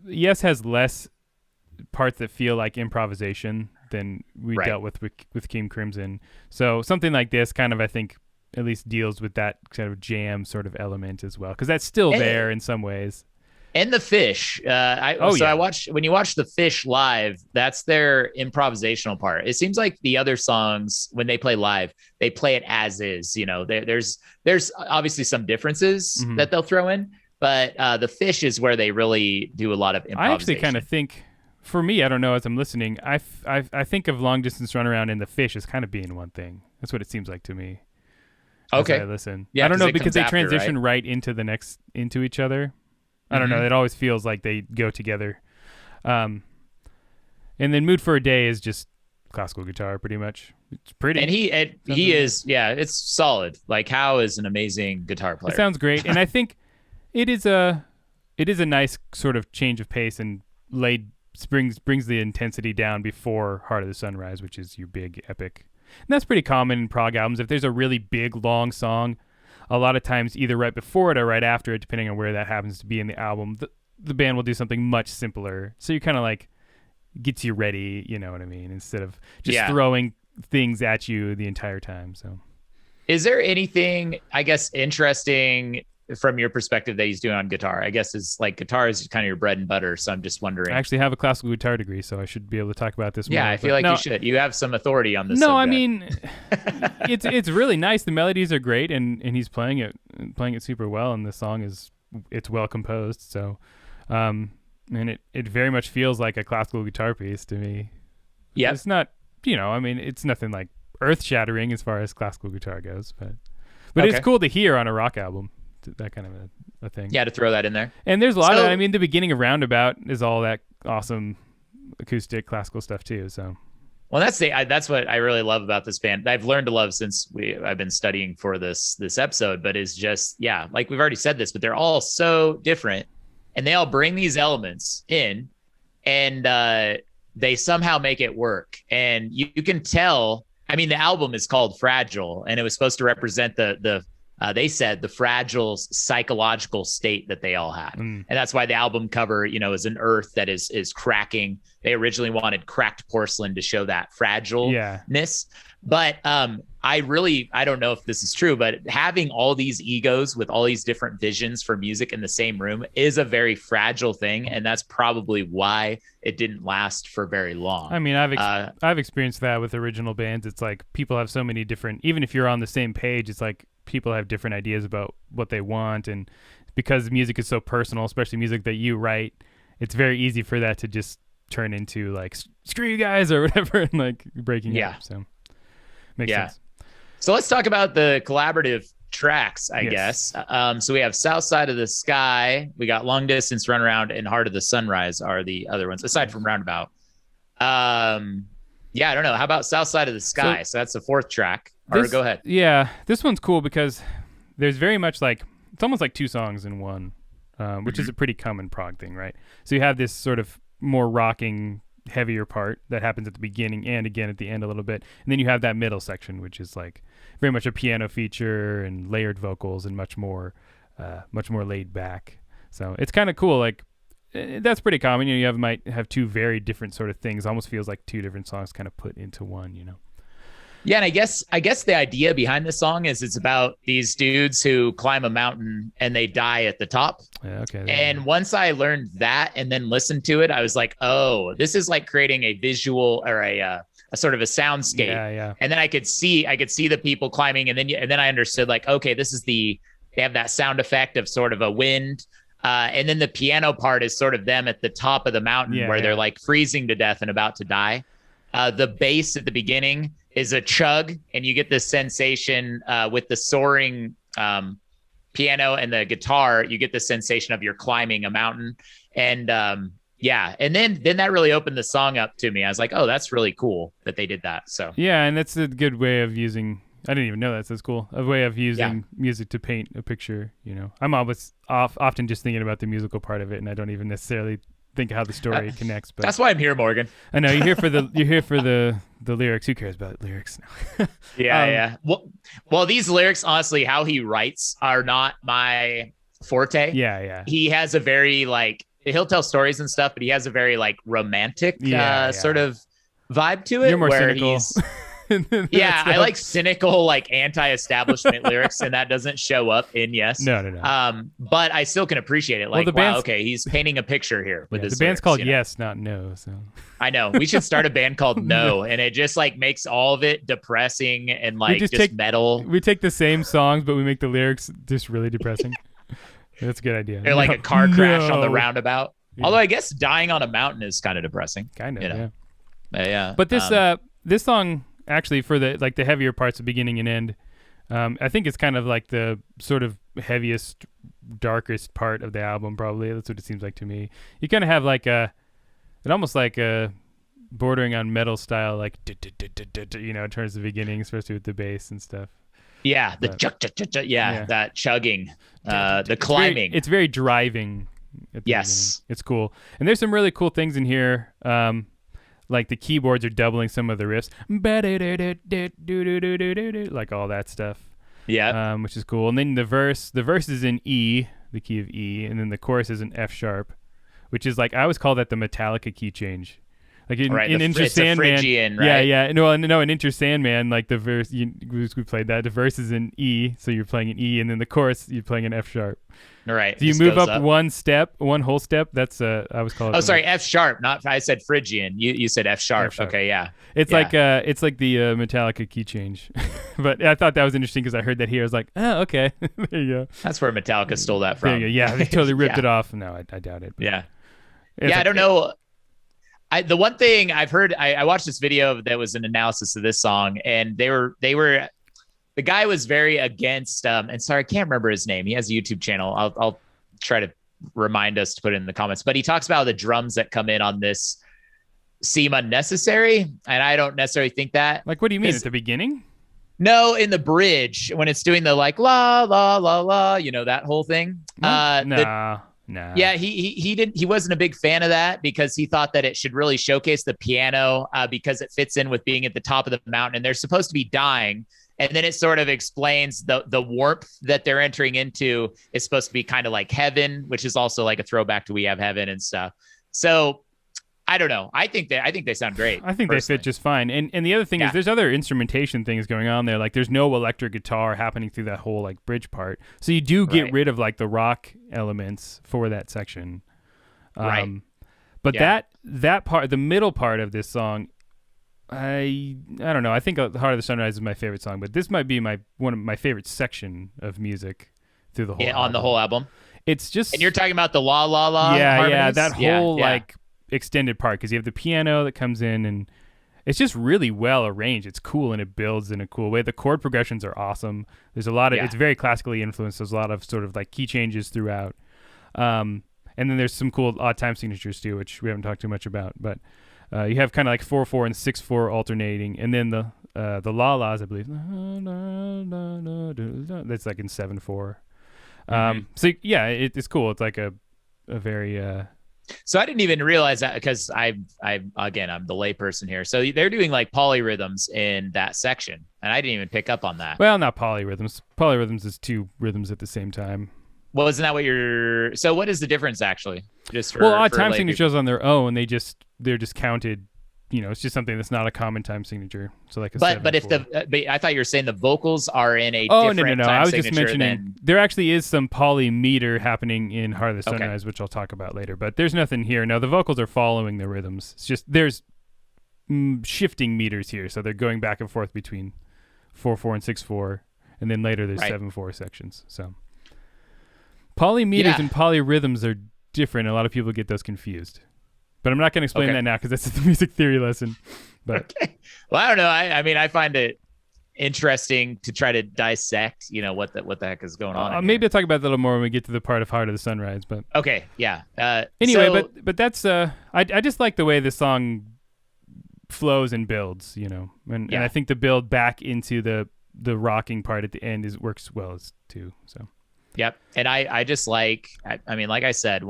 Yes has less parts that feel like improvisation than we dealt with King Crimson. So something like this kind of, I think, at least deals with that kind of jam sort of element as well, because that's still there in some ways. And the Fish. I watched, when you watch the Fish live, that's their improvisational part. It seems like the other songs, when they play live, they play it as is. There's obviously some differences that they'll throw in, but the Fish is where they really do a lot of improvisation. I actually kind of think, for me, I don't know, as I'm listening, I think of Long Distance Runaround and the Fish as kind of being one thing. That's what it seems like to me. Okay. As I listen. Yeah, I don't know, because they transition right into each other. I don't know. It always feels like they go together. And then Mood for a Day is just classical guitar, pretty much. It's pretty. And he is, it's solid. Like, Howe is an amazing guitar player. It sounds great. And I think it is a nice sort of change of pace and brings the intensity down before Heart of the Sunrise, which is your big epic. And that's pretty common in prog albums. If there's a really big, long song, a lot of times either right before it or right after it, depending on where that happens to be in the album, the band will do something much simpler. So you kind of like gets you ready, you know what I mean, instead of just throwing things at you the entire time. So is there anything, I guess, interesting from your perspective that he's doing on guitar? I guess is like guitar is kind of your bread and butter. So I'm just wondering. I actually have a classical guitar degree, so I should be able to talk about this more. Yeah, I feel like you should. You have some authority on this. No, subject. I mean, it's really nice. The melodies are great, and he's playing it super well, and the song it's well composed. So, and it very much feels like a classical guitar piece to me. Yeah, it's not, I mean, it's nothing like earth shattering as far as classical guitar goes, but it's cool to hear on a rock album. That kind of a thing. Yeah, to throw that in there. And there's a lot of, I mean, the beginning of Roundabout is all that awesome acoustic classical stuff too. So, well, that's what I really love about this band. I've learned to love since I've been studying for this episode, but is just, like we've already said this, but they're all so different and they all bring these elements in and they somehow make it work. And you can tell, I mean, the album is called Fragile and it was supposed to represent they said the fragile psychological state that they all had. And that's why the album cover, is an earth that is cracking. They originally wanted cracked porcelain to show that fragileness. But I don't know if this is true, but having all these egos with all these different visions for music in the same room is a very fragile thing. And that's probably why it didn't last for very long. I mean, I've experienced that with original bands. It's like people have so many different, even if you're on the same page, it's like people have different ideas about what they want. And because music is so personal, especially music that you write, it's very easy for that to just turn into like, screw you guys or whatever, and like breaking up. So makes sense. So let's talk about the collaborative tracks, I guess. So we have South Side of the Sky, we got Long Distance Runaround, and Heart of the Sunrise are the other ones, aside from Roundabout. Yeah, I don't know. How about South Side of the Sky? So that's the fourth track. Go ahead. Yeah, this one's cool because there's very much like, it's almost like two songs in one, which is a pretty common prog thing, right? So you have this sort of more rocking, heavier part that happens at the beginning and again at the end a little bit. And then you have that middle section, which is like very much a piano feature and layered vocals and much more laid back. So it's kind of cool. Like, that's pretty common. You might have two very different sort of things. Almost feels like two different songs kind of put into one, Yeah, and I guess the idea behind this song is it's about these dudes who climb a mountain and they die at the top. Yeah, okay. And once I learned that and then listened to it, I was like, oh, this is like creating a visual or a sort of a soundscape. Yeah. And then I could see the people climbing, and then I understood, like, okay, they have that sound effect of sort of a wind. And then the piano part is sort of them at the top of the mountain where they're like freezing to death and about to die. The bass at the beginning is a chug, and you get this sensation with the soaring piano and the guitar. You get the sensation of you're climbing a mountain, and and then that really opened the song up to me. I was like, oh, that's really cool that they did that. So yeah, and that's a good way of using. I didn't even know that's cool. A way of using music to paint a picture. I'm always often just thinking about the musical part of it, and I don't even necessarily think how the story connects. But that's why I'm here, Morgan. I know you're here for the lyrics. Who cares about lyrics? Yeah. Well, these lyrics, honestly, how he writes are not my forte. Yeah. He has a very he'll tell stories and stuff, but he has a very romantic sort of vibe to it. You're more cynical. I like cynical, anti-establishment lyrics, and that doesn't show up in Yes. No. But I still can appreciate it. He's painting a picture here with this. The band's called Yes, not No. So I know we should start a band called No, and it just makes all of it depressing and metal. We take the same songs, but we make the lyrics just really depressing. That's a good idea. They're like a car crash on the roundabout. Yeah. Although I guess dying on a mountain is kind of depressing. Kind of, yeah. Yeah. But this song. Actually, for the heavier parts of beginning and end, I think it's kind of like the sort of heaviest, darkest part of the album. Probably that's what it seems like to me. You kind of have almost like a bordering on metal style, towards the beginning, especially with the bass and stuff. Yeah, that chugging, the climbing. It's very driving. Yes, it's cool, and there's some really cool things in here. Like the keyboards are doubling some of the riffs, like all that stuff. Yeah, which is cool. And then the verse is in E, the key of E, and then the chorus is in F sharp, which is I always call that the Metallica key change. Like in Enter Sandman, Phrygian, right? Yeah. No, in Enter Sandman, like the verse we played that. The verse is in E, so you're playing an E, and then the chorus you're playing an F sharp. Right. So you move up one whole step. That's I always call it. Oh, sorry, F sharp. Not I said Phrygian. You said F sharp. Okay, yeah. It's like the Metallica key change. But I thought that was interesting because I heard that here. I was like, oh, okay, there you go. That's where Metallica stole that from. There you go. Yeah, they totally ripped it off. No, I doubt it. Yeah. I don't know. The one thing I've heard, I watched this video that was an analysis of this song, and the guy was very against, and sorry, I can't remember his name. He has a YouTube channel. I'll try to remind us to put it in the comments, but he talks about the drums that come in on this seem unnecessary. And I don't necessarily think that. What do you mean at the beginning? No, in the bridge when it's doing the la, la, la, la, that whole thing. No. Yeah, he wasn't a big fan of that because he thought that it should really showcase the piano because it fits in with being at the top of the mountain, and they're supposed to be dying. And then it sort of explains the warmth that they're entering into is supposed to be kind of like heaven, which is also like a throwback to We Have Heaven and stuff. So I don't know. I think they sound great. I think personally. They fit just fine. And the other thing is there's other instrumentation things going on there. Like there's no electric guitar happening through that whole bridge part. So you do get rid of the rock elements for that section. Right. But that part, the middle part of this song, I don't know. I think Heart of the Sunrise is my favorite song, but this might be one of my favorite section of music through the whole album. On the whole album. It's just, and you're talking about the la la la. Yeah, that whole extended part because you have the piano that comes in, and it's just really well arranged. It's cool and it builds in a cool way. The chord progressions are awesome. There's a lot of it's very classically influenced. There's a lot of sort of like key changes throughout. And then there's some cool odd time signatures too, which we haven't talked too much about. But you have kind of like 4/4 and 6/4 alternating, and then the la-las, I believe, that's like in 7/4. So yeah, it's cool. It's like a very So I didn't even realize that, because I'm the layperson here. So they're doing like polyrhythms in that section, and I didn't even pick up on that. Well, not polyrhythms. Polyrhythms is 2 rhythms at the same time. Well, isn't that what you're? So what is the difference actually? Just for, odd time signatures on their own, they're just counted. It's just something that's not a common time signature. So like a but I thought you were saying the vocals are in a no. Time I was just signature mentioning there actually is some polymeter happening in Heart of the Sunrise, which I'll talk about later. But there's nothing here. No, the vocals are following the rhythms. It's just there's shifting meters here, so they're going back and forth between 4/4 and 6/4, and then later there's 7/4 sections. So polymeters and polyrhythms are different. A lot of people get those confused. But I'm not going to explain that now because that's the music theory lesson. But well, I don't know. I mean, I find it interesting to try to dissect, what the heck is going on. Maybe I'll talk about that a little more when we get to the part of Heart of the Sunrise. But okay, yeah. Anyway, but that's I just like the way the song flows and builds, and I think the build back into the rocking part at the end works well too. So. Yep. And I just like I said,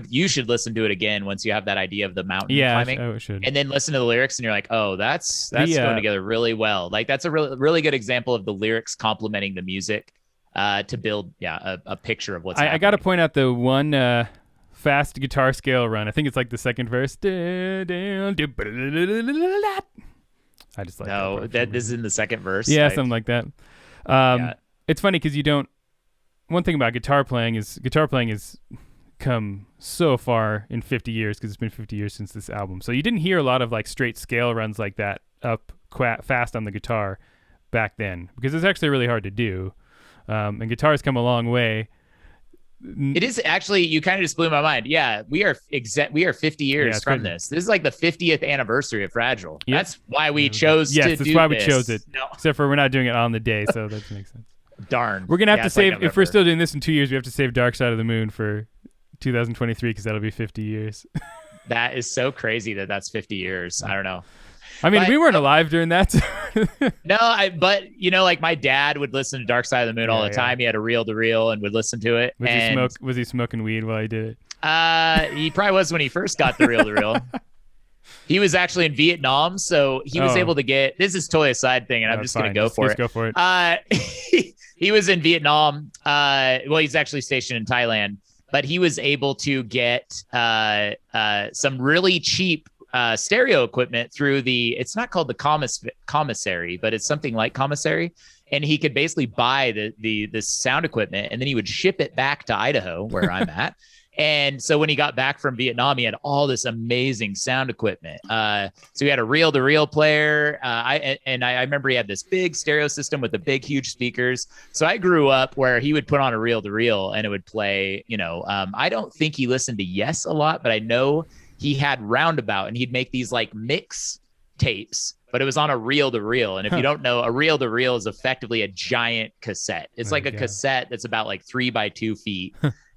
you should listen to it again once you have that idea of the mountain climbing. I should. And then listen to the lyrics and you're like, oh, that's going together really well. Like that's a really, really good example of the lyrics complementing the music to build, a picture of what's happening. I got to point out the one fast guitar scale run. I think it's like the second verse. I just like this is in the second verse. Yeah, something like that. It's funny because one thing about guitar playing has come so far in 50 years because it's been 50 years since this album. So you didn't hear a lot of like straight scale runs like that up fast on the guitar back then because it's actually really hard to do. And guitar's come a long way. It is actually, you kind of just blew my mind. Yeah, we are 50 years from this. This is like the 50th anniversary of Fragile. Yep. That's why we chose to do this. Yes, that's why we chose it. No. Except for we're not doing it on the day, so that makes sense. Darn. We're going to have to save, if we're still doing this in 2 years, we have to save Dark Side of the Moon for 2023 because that'll be 50 years. That is so crazy that's 50 years. I don't know. I mean, we weren't alive during that. No, but like my dad would listen to Dark Side of the Moon all the time. He had a reel-to-reel and would listen to it. Was he smoking weed while he did it? He probably was when he first got the reel-to-reel. He was actually in Vietnam, so he was able to get. This is totally a side thing, and I'm just going to go for it. Go for it. He was in Vietnam. He's actually stationed in Thailand, but he was able to get some really cheap stereo equipment through it's not called the commissary, but it's something like commissary. And he could basically buy the sound equipment, and then he would ship it back to Idaho, where I'm at. And so when he got back from Vietnam, he had all this amazing sound equipment. So he had a reel-to-reel player. I remember he had this big stereo system with the big, huge speakers. So I grew up where he would put on a reel-to-reel and it would play, I don't think he listened to Yes a lot, but I know he had Roundabout and he'd make these like mix tapes, but it was on a reel-to-reel. And if you don't know, a reel-to-reel is effectively a giant cassette. It's like a cassette that's about like 3 by 2 feet.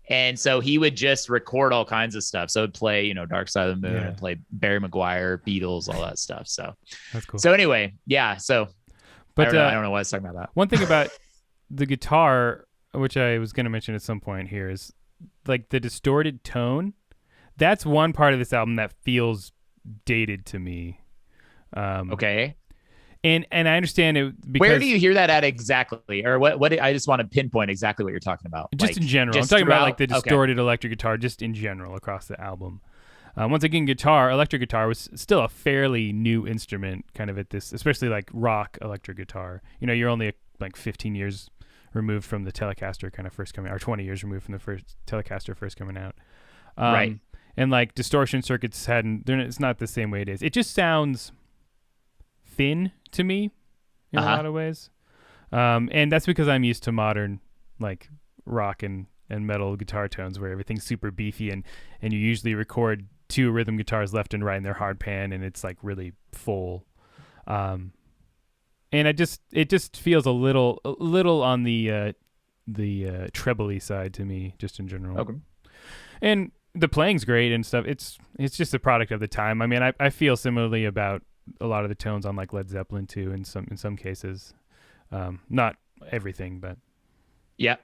And so he would just record all kinds of stuff. So it would play, Dark Side of the Moon, and play Barry McGuire, Beatles, all that stuff. So that's cool. So anyway, so but I don't know why I was talking about that. One thing about the guitar, which I was going to mention at some point here, is like the distorted tone. That's one part of this album that feels dated to me. Okay. And I understand it because... Where do you hear that at exactly? Or what I just want to pinpoint exactly what you're talking about. Just in general. I'm talking about like the distorted electric guitar just in general across the album. Once again, electric guitar was still a fairly new instrument kind of at this, especially like rock electric guitar. You're only like 15 years removed from the Telecaster kind of first coming out, or 20 years removed from the first Telecaster first coming out. Right. And like distortion circuits it's not the same way it is. It just sounds thin to me in a lot of ways. And that's because I'm used to modern like rock and metal guitar tones where everything's super beefy and you usually record two rhythm guitars left and right in their hard pan, and it's like really full. And it just feels a little on the trebly side to me, just in general. Okay. And the playing's great and stuff. It's just a product of the time. I mean, I feel similarly about a lot of the tones on like Led Zeppelin too, in some cases. Not everything, but yeah.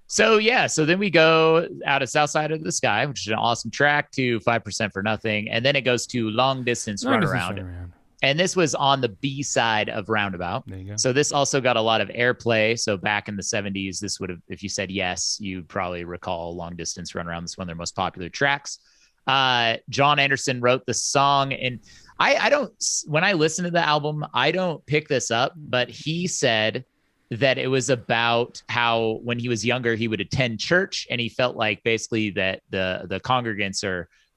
So then we go out of South Side of the Sky, which is an awesome track, to 5% for Nothing, and then it goes to Long Distance Runaround. And this was on the B side of Roundabout. There you go. So this also got a lot of airplay. So back in the 70s, this would have, if you said yes, you'd probably recall Long Distance Runaround. This is one of their most popular tracks. John Anderson wrote the song, and I don't, when I listen to the album, I don't pick this up, but he said that it was about how when he was younger, he would attend church, and he felt like basically that the congregants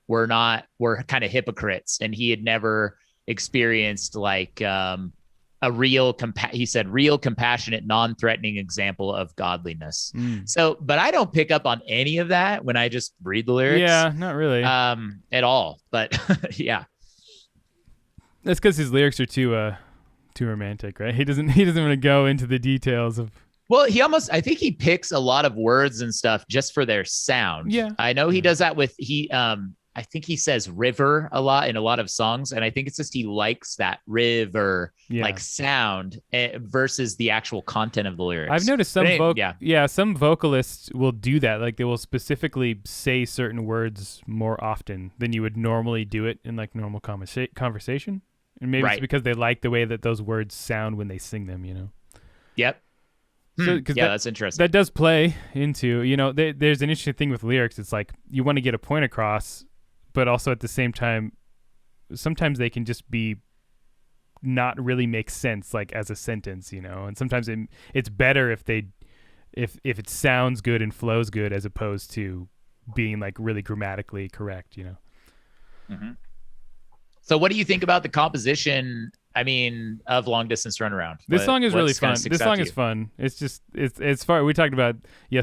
were kind of hypocrites, and he had never experienced like a real compassionate, non-threatening example of godliness. So, but I don't pick up on any of that when I just read the lyrics. Yeah, not really. At all. But yeah. That's because his lyrics are too romantic, right? He doesn't want to go into the details of. Well, I think he picks a lot of words and stuff just for their sound. Yeah. I know he does that with I think he says river a lot in a lot of songs. And I think it's just he likes that river like sound versus the actual content of the lyrics. I've noticed some some vocalists will do that. Like they will specifically say certain words more often than you would normally do it in like normal conversation. And maybe it's because they like the way that those words sound when they sing them, you know? Yep. So, that's interesting. That does play into, you know, there's an interesting thing with lyrics. It's like you want to get a point across, but also at the same time, sometimes they can just be not really make sense, like as a sentence, you know. And sometimes it's better if it sounds good and flows good, as opposed to being like really grammatically correct, you know. Mm-hmm. So, what do you think about the composition? I mean, of Long Distance Runaround. This song is really fun. This song is fun. It's just it's far. We talked about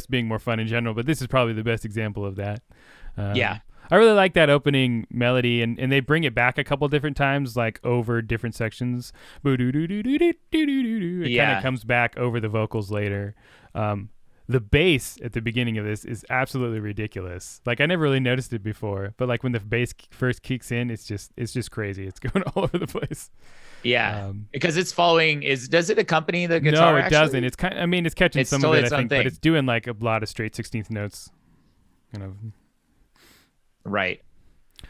being more fun in general, but this is probably the best example of that. Yeah. I really like that opening melody, and they bring it back a couple different times, like over different sections. It kind of comes back over the vocals later. The bass at the beginning of this is absolutely ridiculous. Like I never really noticed it before, but like when the bass first kicks in, it's just crazy. It's going all over the place. Yeah, because it's following. Does it accompany the guitar? No, it doesn't. It's it's catching some of it, I think, but it's doing like a lot of straight 16th notes, kind of. Right.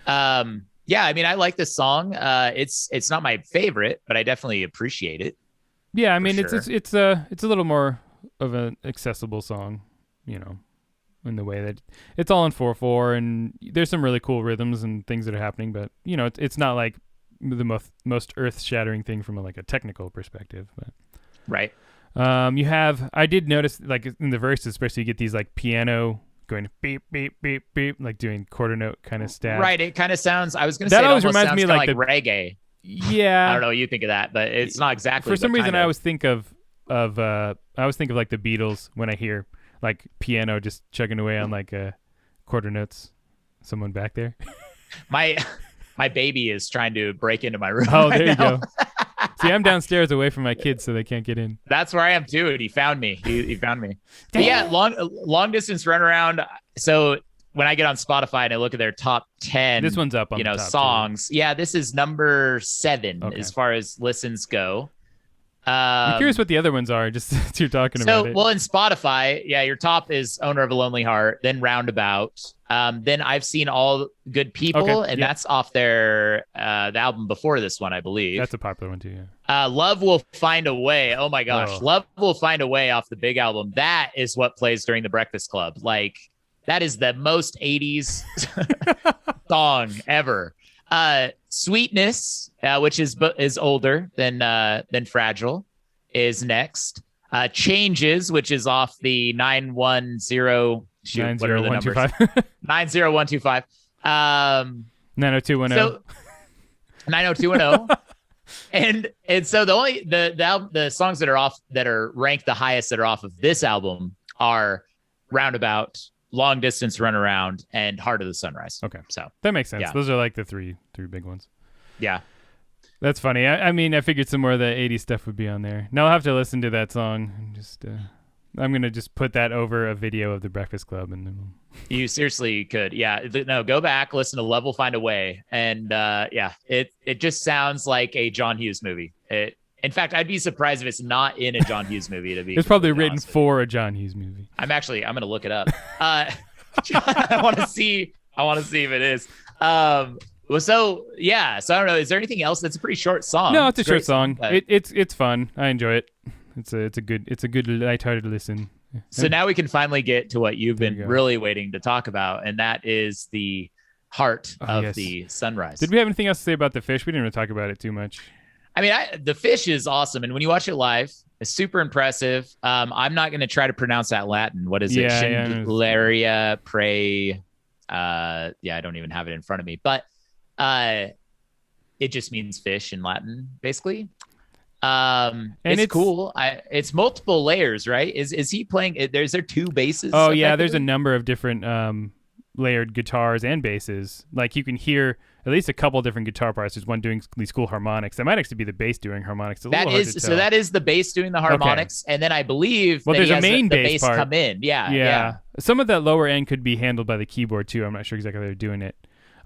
Yeah, I mean, I like this song. It's not my favorite, but I definitely appreciate it. Yeah, I mean, it's a little more of an accessible song, you know, in the way that it's all in 4/4, and there's some really cool rhythms and things that are happening, but you know, it's not like the most earth-shattering thing from a technical perspective. But right. I did notice, like in the verses, especially, you get these like piano going beep beep beep beep, like doing quarter note kind of stab. Right. It kind of sounds. I was going to say that always reminds me like reggae. Yeah. I don't know what you think of that, but it's not exactly. For some reason, I always think of like the Beatles when I hear like piano just chugging away on like quarter notes. Someone back there. My baby is trying to break into my room. Oh, there you go. See, I'm downstairs away from my kids, so they can't get in. That's where I am too. And he found me. He found me. But yeah, long distance runaround. So when I get on Spotify and I look at their top 10, this one's up on the top songs. Too. Yeah, this is number 7 as far as listens go. I'm curious what the other ones are. Just you're talking about it. Well, in Spotify, yeah, your top is Owner of a Lonely Heart, then Roundabout. Then I've Seen All Good People, and that's off their the album before this one, I believe. That's a popular one too, yeah. Love Will Find a Way. Oh my gosh. Love Will Find a Way off the big album. That is what plays during the Breakfast Club. Like, that is the most 80s song ever. Sweetness, which is older than Fragile, is next. Changes, which is off the 910. Shoot, what are the numbers? 90125. 90210. So 90210. and so the songs that are ranked the highest that are off of this album are Roundabout, Long Distance, Runaround, and Heart of the Sunrise. Okay. So that makes sense. Yeah. Those are like the three big ones. Yeah. That's funny. I mean, I figured some more of the 80s stuff would be on there. Now I'll have to listen to that song. I'm going to just put that over a video of the Breakfast Club. And then You seriously could. Yeah. No, go back, listen to Level Find a Way. And it just sounds like a John Hughes movie. In fact, I'd be surprised if it's not in a John Hughes movie. To be It's probably written for a John Hughes movie. I'm going to look it up. I want to see if it is. So I don't know. Is there anything else? That's a pretty short song. No, it's a short song. But... It's fun. I enjoy it. It's a good lighthearted listen. So now we can finally get to what you've been really waiting to talk about, and that is the heart of the sunrise. Did we have anything else to say about the fish? We didn't really talk about it too much. I mean, the fish is awesome, and when you watch it live, it's super impressive. I'm not going to try to pronounce that Latin. What is it? Chandelaria Prey. I don't even have it in front of me, but it just means fish in Latin, basically. And it's cool. It's multiple layers, right? Is he playing? Is there two basses? Oh yeah, there's a number of different layered guitars and basses. Like you can hear at least a couple different guitar parts. There's one doing these cool harmonics. That might actually be the bass doing harmonics. That is the bass doing the harmonics, and then I believe there's a main bass part. Come in. Yeah. Some of that lower end could be handled by the keyboard too. I'm not sure exactly how they're doing it.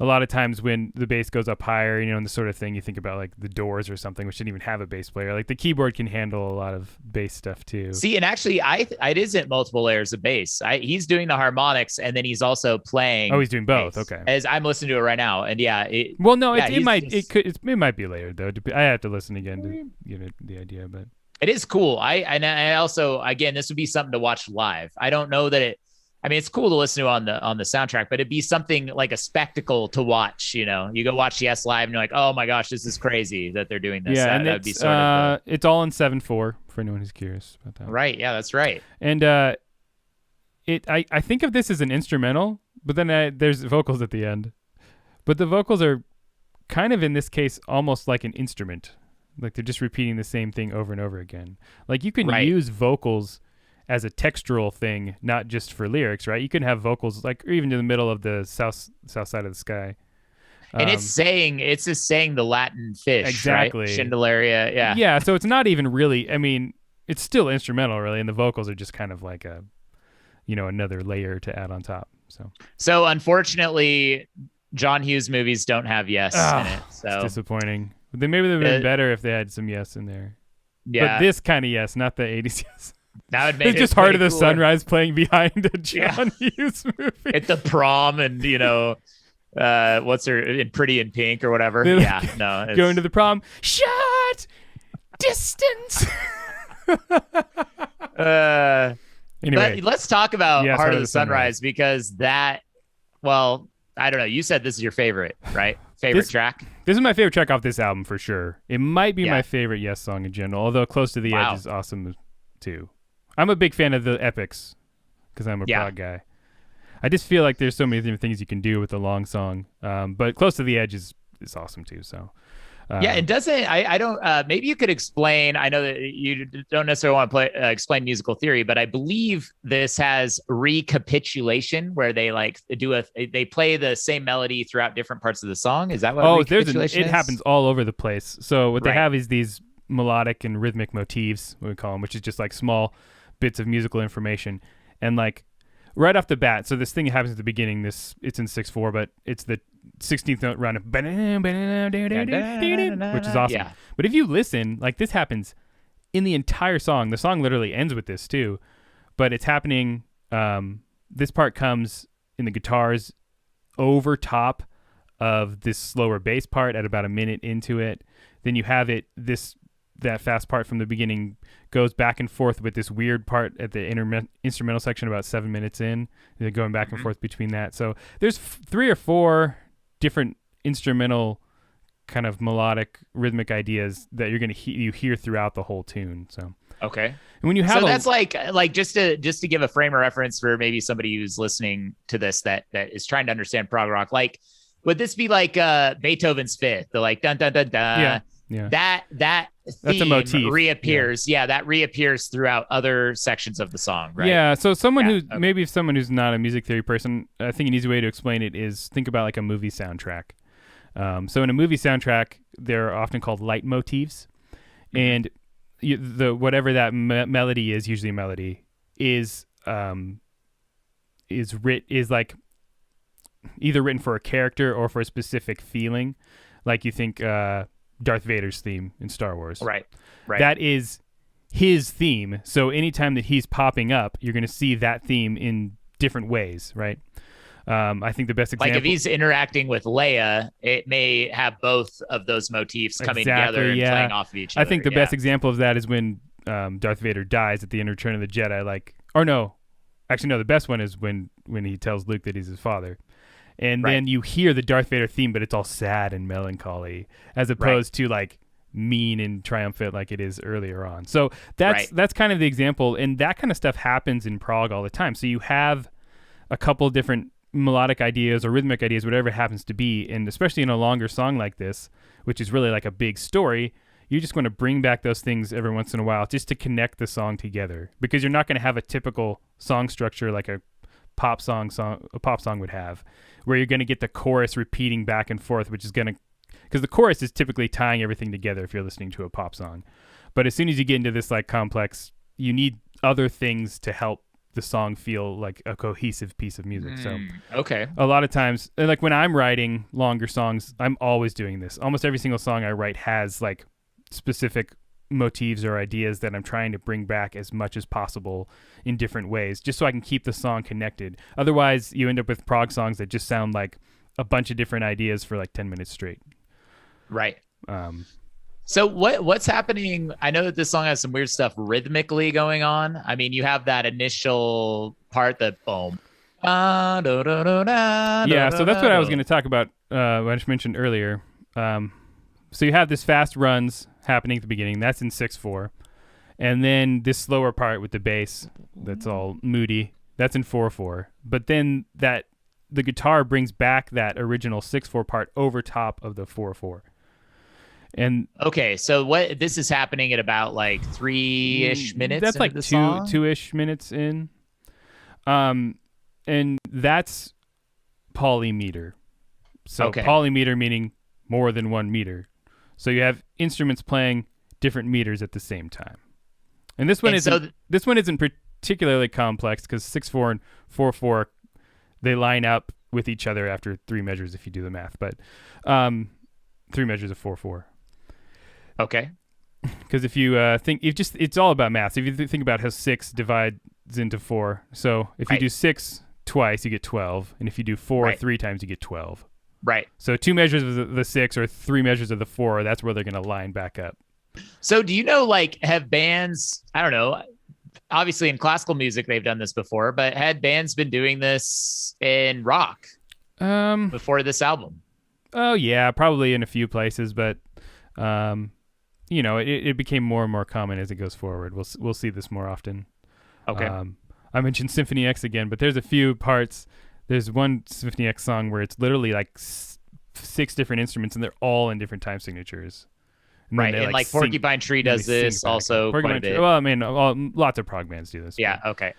A lot of times when the bass goes up higher, and the sort of thing you think about like the Doors or something, which didn't even have a bass player. Like the keyboard can handle a lot of bass stuff too. See, and actually, it isn't multiple layers of bass. He's doing the harmonics, and then he's also playing. Oh, he's doing both. Bass, okay. As I'm listening to it right now, and it might be layered though. I have to listen again to get the idea, but it is cool. I also, again, this would be something to watch live. I don't know that it. I mean, it's cool to listen to on the soundtrack, but it'd be something like a spectacle to watch. You go watch Yes Live, and you're like, oh my gosh, this is crazy that they're doing this. Yeah, and that'd be sort of. It's all in 7/4 for anyone who's curious about that. Right. Yeah, that's right. And I think of this as an instrumental, but then there's vocals at the end. But the vocals are kind of in this case almost like an instrument, like they're just repeating the same thing over and over again. Like you can use vocals as a textural thing, not just for lyrics, right? You can have vocals like, or even in the middle of the south side of the sky. And it's just saying the Latin fish, exactly. Right? Chandelaria, yeah. Yeah, so it's not even really, I mean, it's still instrumental really, and the vocals are just kind of like another layer to add on top. So unfortunately, John Hughes movies don't have yes in it. So it's disappointing. Maybe they'd been better if they had some yes in there. Yeah. But this kind of yes, not the 80s yes. That would make it's just Heart of the Sunrise playing behind a John Hughes movie. At the prom and, what's her, in Pretty in Pink or whatever. Going to the prom. Shut! Distance! Anyway. But let's talk about Heart of the Sunrise because I don't know. You said this is your favorite, right? Favorite track? This is my favorite track off this album for sure. It might be my favorite Yes song in general, although Close to the Edge is awesome too. I'm a big fan of the epics because I'm a Prog guy. I just feel like there's so many different things you can do with a long song. But Close to the Edge is awesome too. So it doesn't. I don't. Maybe you could explain. I know that you don't necessarily want to explain musical theory, but I believe this has recapitulation where they they play the same melody throughout different parts of the song. Is that what? It happens all over the place. So what they have is these melodic and rhythmic motifs, what we call them, which is just like small bits of musical information, and like right off the bat. So this thing happens at the beginning. It's in 6/4, but it's the 16th note round of which is awesome. Yeah. But if you listen, like this happens in the entire song. The song literally ends with this too, but it's happening. This part comes in the guitars over top of this slower bass part at about a minute into it. Then you have that fast part from the beginning goes back and forth with this weird part at the instrumental section about 7 minutes in. They're going back and forth between that. So there's 3 or 4 different instrumental kind of melodic rhythmic ideas that you're going to you hear throughout the whole tune. So okay. And when you have that's like just to give a frame of reference for maybe somebody who's listening to this that is trying to understand prog rock, like would this be like Beethoven's Fifth, the like dun dun dun dun? Yeah. That That's a motif. Reappears. Yeah, that reappears throughout other sections of the song, right? Yeah, so maybe someone who's not a music theory person, I think an easy way to explain it is think about like a movie soundtrack. So in a movie soundtrack, they're often called leitmotifs, and whatever that melody is, usually a melody, is like either written for a character or for a specific feeling. Like you think Darth Vader's theme in Star Wars. Right. That is his theme. So anytime that he's popping up, you're going to see that theme in different ways, right? I think the best example... Like if he's interacting with Leia, it may have both of those motifs coming together and playing off of each other. I think the best example of that is when Darth Vader dies at the end of Return of the Jedi. The best one is when he tells Luke that he's his father. And then you hear the Darth Vader theme, but it's all sad and melancholy, as opposed to like mean and triumphant like it is earlier on. So that's kind of the example, and that kind of stuff happens in prog all the time. So you have a couple different melodic ideas or rhythmic ideas, whatever it happens to be, and especially in a longer song like this, which is really like a big story, you're just going to bring back those things every once in a while just to connect the song together, because you're not going to have a typical song structure like a pop song would have, where you're going to get the chorus repeating back and forth, which is going to, because the chorus is typically tying everything together if you're listening to a pop song. But as soon as you get into this like complex, you need other things to help the song feel like a cohesive piece of music. So a lot of times, like when I'm writing longer songs, I'm always doing this. Almost every single song I write has like specific motifs or ideas that I'm trying to bring back as much as possible in different ways, just so I can keep the song connected. Otherwise, you end up with prog songs that just sound like a bunch of different ideas for like 10 minutes straight. Right. So what's happening? I know that this song has some weird stuff rhythmically going on. I mean, you have that initial part, that boom. Yeah, so that's what I was going to talk about, what I just mentioned earlier. So you have this fast runs happening at the beginning. That's in 6/4. And then this slower part with the bass that's all moody, that's in 4/4. But then the guitar brings back that original 6/4 part over top of the 4/4. And okay, so this is happening at about like 3-ish minutes. That's like the song? 2-ish minutes in. And that's polymeter. So polymeter meaning more than 1 meter. So you have instruments playing different meters at the same time. And this one isn't particularly complex, because 6/4 and 4/4, they line up with each other after 3 measures if you do the math. But 3 measures of 4/4. Okay. Because if you it's all about math. So if you think about how 6 divides into 4, so if you do 6 twice, you get 12, and if you do 4 3 times, you get 12. Right. So 2 measures of the 6 or 3 measures of the 4, that's where they're going to line back up. So do you know, like, have bands, I don't know, obviously in classical music they've done this before, but had bands been doing this in rock before this album? Oh yeah, probably in a few places, but it became more and more common as it goes forward. We'll see this more often. Okay. I mentioned Symphony X again, but there's a few parts. There's one Symphony X song where it's literally like 6 different instruments, and they're all in different time signatures. And right, and like Porcupine Tree does this also quite a bit. Well, I mean, lots of prog bands do this. Yeah, okay.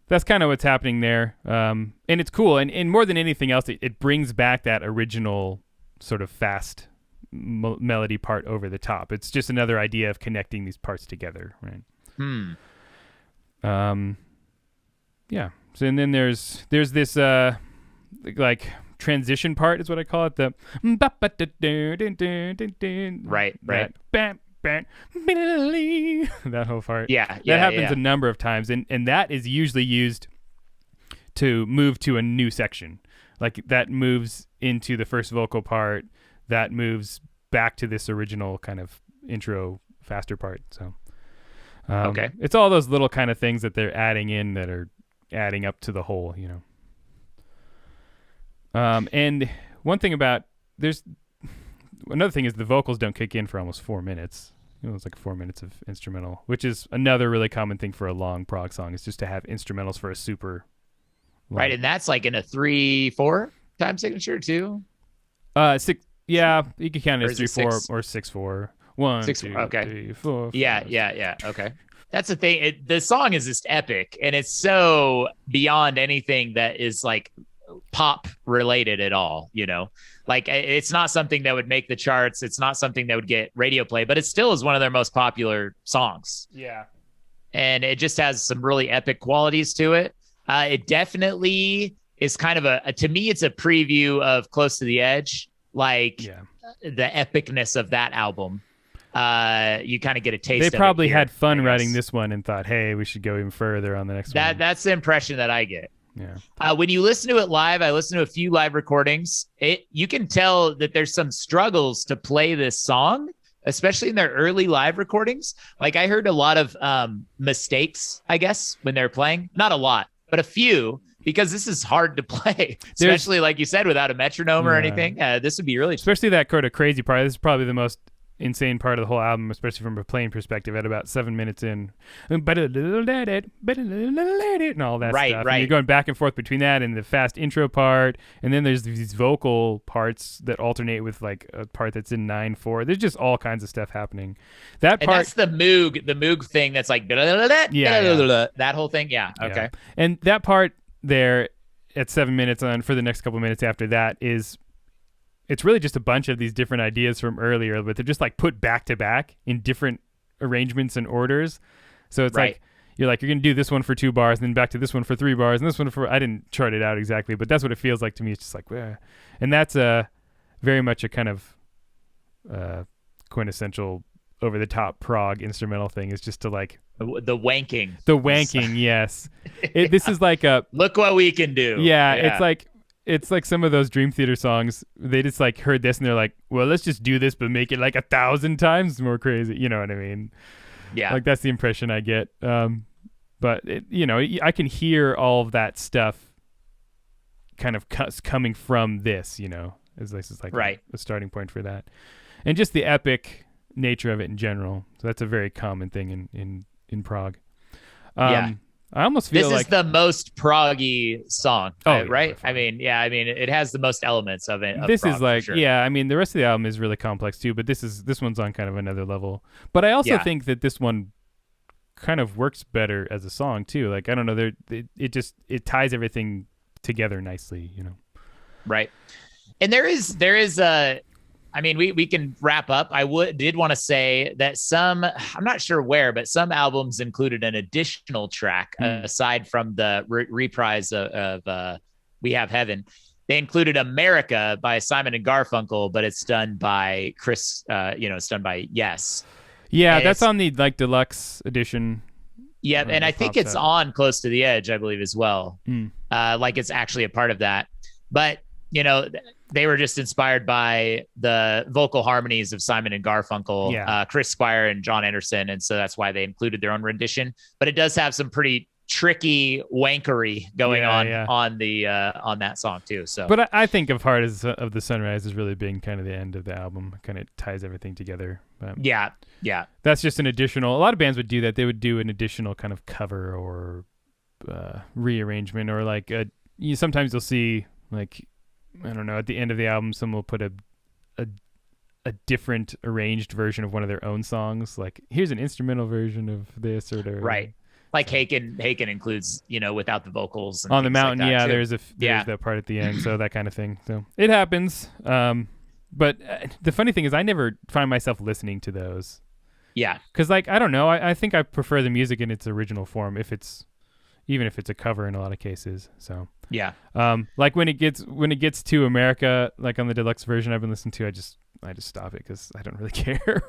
That's kind of what's happening there. And it's cool. And more than anything else, it brings back that original sort of fast melody part over the top. It's just another idea of connecting these parts together, right? Yeah. So and then there's this like transition part is what I call it. The right. That whole part. Yeah. That happens a number of times, and that is usually used to move to a new section. Like that moves into the first vocal part, that moves back to this original kind of intro faster part. So it's all those little kind of things that they're adding in that are adding up to the whole, and one thing another thing is the vocals don't kick in for almost 4 minutes. It's like 4 minutes of instrumental, which is another really common thing for a long prog song, is just to have instrumentals for a super long. Right, and that's like in a 3/4 time signature too. 6. Yeah, you can count it as 3/4 or 6/4, 1, 6, 2, okay. 3, 4, 5, Yeah. Okay. That's the thing. The song is just epic, and it's so beyond anything that is like pop related at all. Like it's not something that would make the charts. It's not something that would get radio play, but it still is one of their most popular songs. Yeah. And it just has some really epic qualities to it. It definitely is kind of to me, it's a preview of Close to the Edge, like the epicness of that album. You kind of get a taste. They probably had fun writing this one and thought, hey, we should go even further on the next one. That's the impression that I get. Yeah. When you listen to it live, I listened to a few live recordings. You can tell that there's some struggles to play this song, especially in their early live recordings. Like I heard a lot of mistakes, I guess, when they're playing. Not a lot, but a few, because this is hard to play, especially like you said, without a metronome or anything. This would be really, especially that kind of crazy part. This is probably the most insane part of the whole album, especially from a playing perspective. At about 7 minutes in, and all that stuff. And you're going back and forth between that and the fast intro part, and then there's these vocal parts that alternate with like a part that's in 9/4. There's just all kinds of stuff happening. That part, and that's the Moog thing. That's like that whole thing. Yeah. Okay. Yeah. And that part there at 7 minutes on for the next couple minutes after that it's really just a bunch of these different ideas from earlier, but they're just like put back to back in different arrangements and orders. So it's like you're going to do this one for 2 bars, and then back to this one for 3 bars, and this one for, I didn't chart it out exactly, but that's what it feels like to me. It's just like, and that's very much a kind of quintessential over the top prog instrumental thing, is just to like the wanking. Yes. This is like a look what we can do. Yeah. It's like some of those Dream Theater songs. They just like heard this and they're like, well, let's just do this, but make it like 1,000 times more crazy. You know what I mean? Yeah. Like that's the impression I get. But I can hear all of that stuff kind of coming from this, as this is like a starting point for that. And just the epic nature of it in general. So that's a very common thing in prog. I almost feel this like is the most proggy song, right? Definitely. I mean, it has the most elements of it. This is like, I mean, the rest of the album is really complex too, but this one's on kind of another level. But I also think that this one kind of works better as a song too. Like, I don't know, it ties everything together nicely, Right. And there is I mean, we can wrap up. I did want to say that I'm not sure where, but some albums included an additional track aside from the reprise of We Have Heaven. They included America by Simon and Garfunkel, but it's done by Chris, it's done by Yes. Yeah, and that's on the like deluxe edition. Yeah, and I think it's on Close to the Edge, I believe, as well. Like it's actually a part of that. But they were just inspired by the vocal harmonies of Simon and Garfunkel, Chris Squire and John Anderson. And so that's why they included their own rendition. But it does have some pretty tricky wankery going on that song too. So, but I think of Heart of the Sunrise as really being kind of the end of the album. Kind of ties everything together. But yeah. That's just an additional. A lot of bands would do that. They would do an additional kind of cover or rearrangement, or like sometimes you'll see like, I don't know, at the end of the album, someone will put a different arranged version of one of their own songs. Like, here's an instrumental version of this or whatever. Right. Like Haken includes, without the vocals. And On the Mountain, like that there's that part at the end, so that kind of thing. So it happens. But the funny thing is I never find myself listening to those. Yeah. Because, like, I don't know. I think I prefer the music in its original form, even if it's a cover in a lot of cases. So yeah. Like when it gets to America, like on the deluxe version I've been listening to, I just stop it because I don't really care.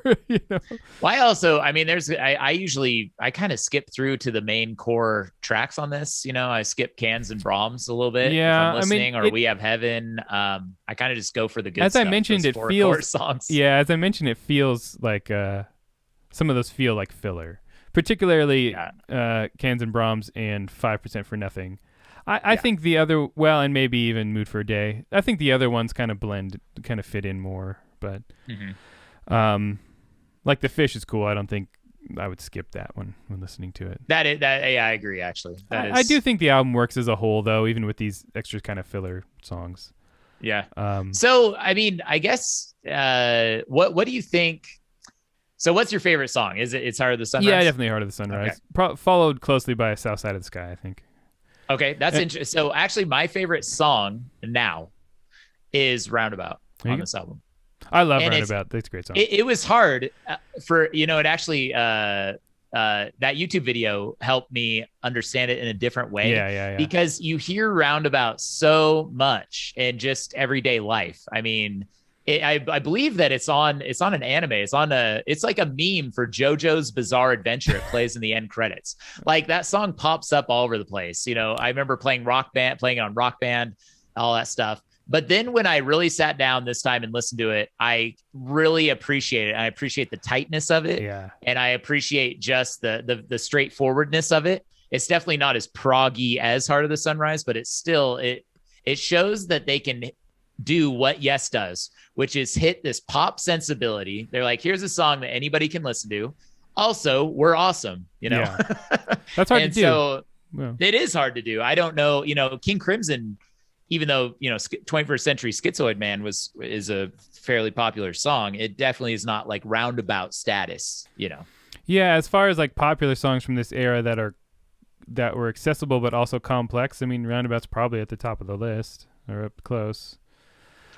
Well, I mean, I kind of skip through to the main core tracks on this. I skip Cans and Brahms a little bit. Yeah, if I'm listening, or We Have Heaven. I kind of just go for the good as stuff. I mentioned, it feels songs. Yeah, as I mentioned, it feels like some of those feel like filler. Particularly Cans and Brahms and 5% for Nothing. I think the other, and maybe even Mood for a Day. I think the other ones kind of fit in more. But like The Fish is cool. I don't think I would skip that one when listening to it. I agree, actually. I do think the album works as a whole, though, even with these extra kind of filler songs. Yeah. So, I mean, I guess, what do you think? So what's your favorite song? Is it It's Heart of the Sunrise? Yeah, definitely Heart of the Sunrise. Okay. Followed closely by South Side of the Sky, I think. Okay, that's interesting. So actually, my favorite song now is Roundabout on this album. I love Roundabout. That's a great song. It was hard for, it actually, that YouTube video helped me understand it in a different way. Yeah. Because you hear Roundabout so much in just everyday life. I mean, I believe that it's on an anime. It's like a meme for JoJo's Bizarre Adventure. It plays in the end credits. Like that song pops up all over the place. I remember playing it on Rock Band, all that stuff. But then when I really sat down this time and listened to it, I really appreciate it. I appreciate the tightness of it. Yeah. And I appreciate just the straightforwardness of it. It's definitely not as proggy as Heart of the Sunrise, but it's still, it shows that they can do what Yes does, which is hit this pop sensibility. They're like, here's a song that anybody can listen to. Also, we're awesome, Yeah. That's hard to do. So it is hard to do. I don't know, King Crimson, even though, 21st Century Schizoid Man is a fairly popular song, it definitely is not like Roundabout status, Yeah, as far as like popular songs from this era that were accessible but also complex, I mean, Roundabout's probably at the top of the list or up close.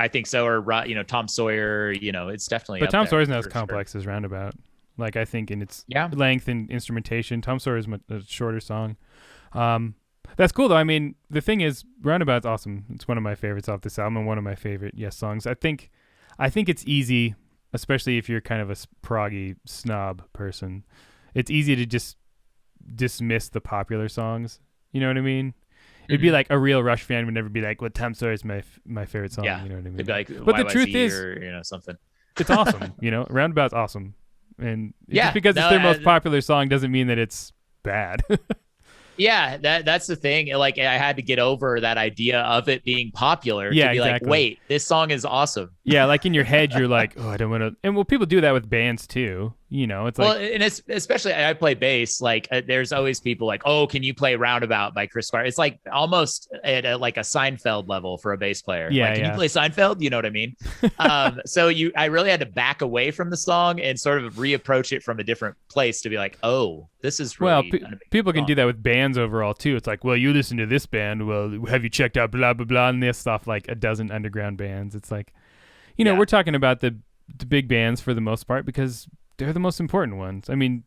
I think so. Or, Tom Sawyer, it's definitely. But Tom Sawyer's not as complex as Roundabout. Like, I think in its length and instrumentation, Tom Sawyer's a shorter song. That's cool, though. I mean, the thing is, Roundabout's awesome. It's one of my favorites off this album and one of my favorite Yes songs. I think it's easy, especially if you're kind of a proggy snob person. It's easy to just dismiss the popular songs. You know what I mean? It'd be like a real Rush fan would never be like, "Well, Tom Sawyer's my favorite song." Yeah. You know what I mean? They'd be like, but the YYZ truth is, or, something. It's awesome. Roundabout's awesome, and just because it's their most popular song doesn't mean that it's bad. Yeah, that's the thing. Like, I had to get over that idea of it being popular to be exactly. like, wait, this song is awesome. Yeah, like in your head, you're like, oh, I don't want to. And people do that with bands too. It's like, and it's, especially I play bass. Like, there's always people like, oh, can you play Roundabout by Chris Squire? It's like almost at a Seinfeld level for a bass player. Yeah, like, can you play Seinfeld? You know what I mean? So I really had to back away from the song and sort of reapproach it from a different place to be like, oh, this is really people can do that with bands overall too. It's like, well, you listen to this band. Well, have you checked out blah blah blah and this stuff, like a dozen underground bands? It's like, we're talking about the big bands for the most part because they're the most important ones. I mean,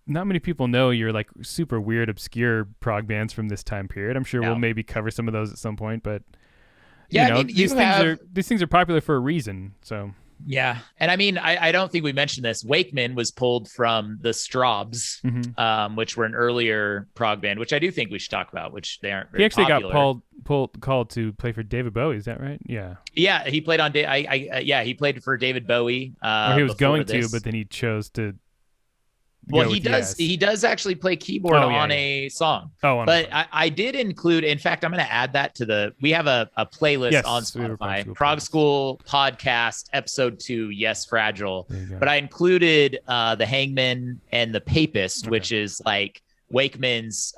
not many people know you're like super weird, obscure prog bands from this time period. I'm sure we'll maybe cover some of those at some point, but these things are popular for a reason. So yeah, and I mean, I don't think we mentioned this. Wakeman was pulled from the Straubs, which were an earlier prog band, which I do think we should talk about. Which they aren't. Very he actually popular. got called to play for David Bowie. Is that right? Yeah. Yeah, he played on. He played for David Bowie. Or he was going to, but then he chose to. Well, he does. He does actually play keyboard on a song. But I did include. In fact, I'm going to add that to we have a playlist on Spotify. Prog School Podcast, Episode 2. Yes, Fragile. But I included the Hangman and the Papist, which is like Wakeman's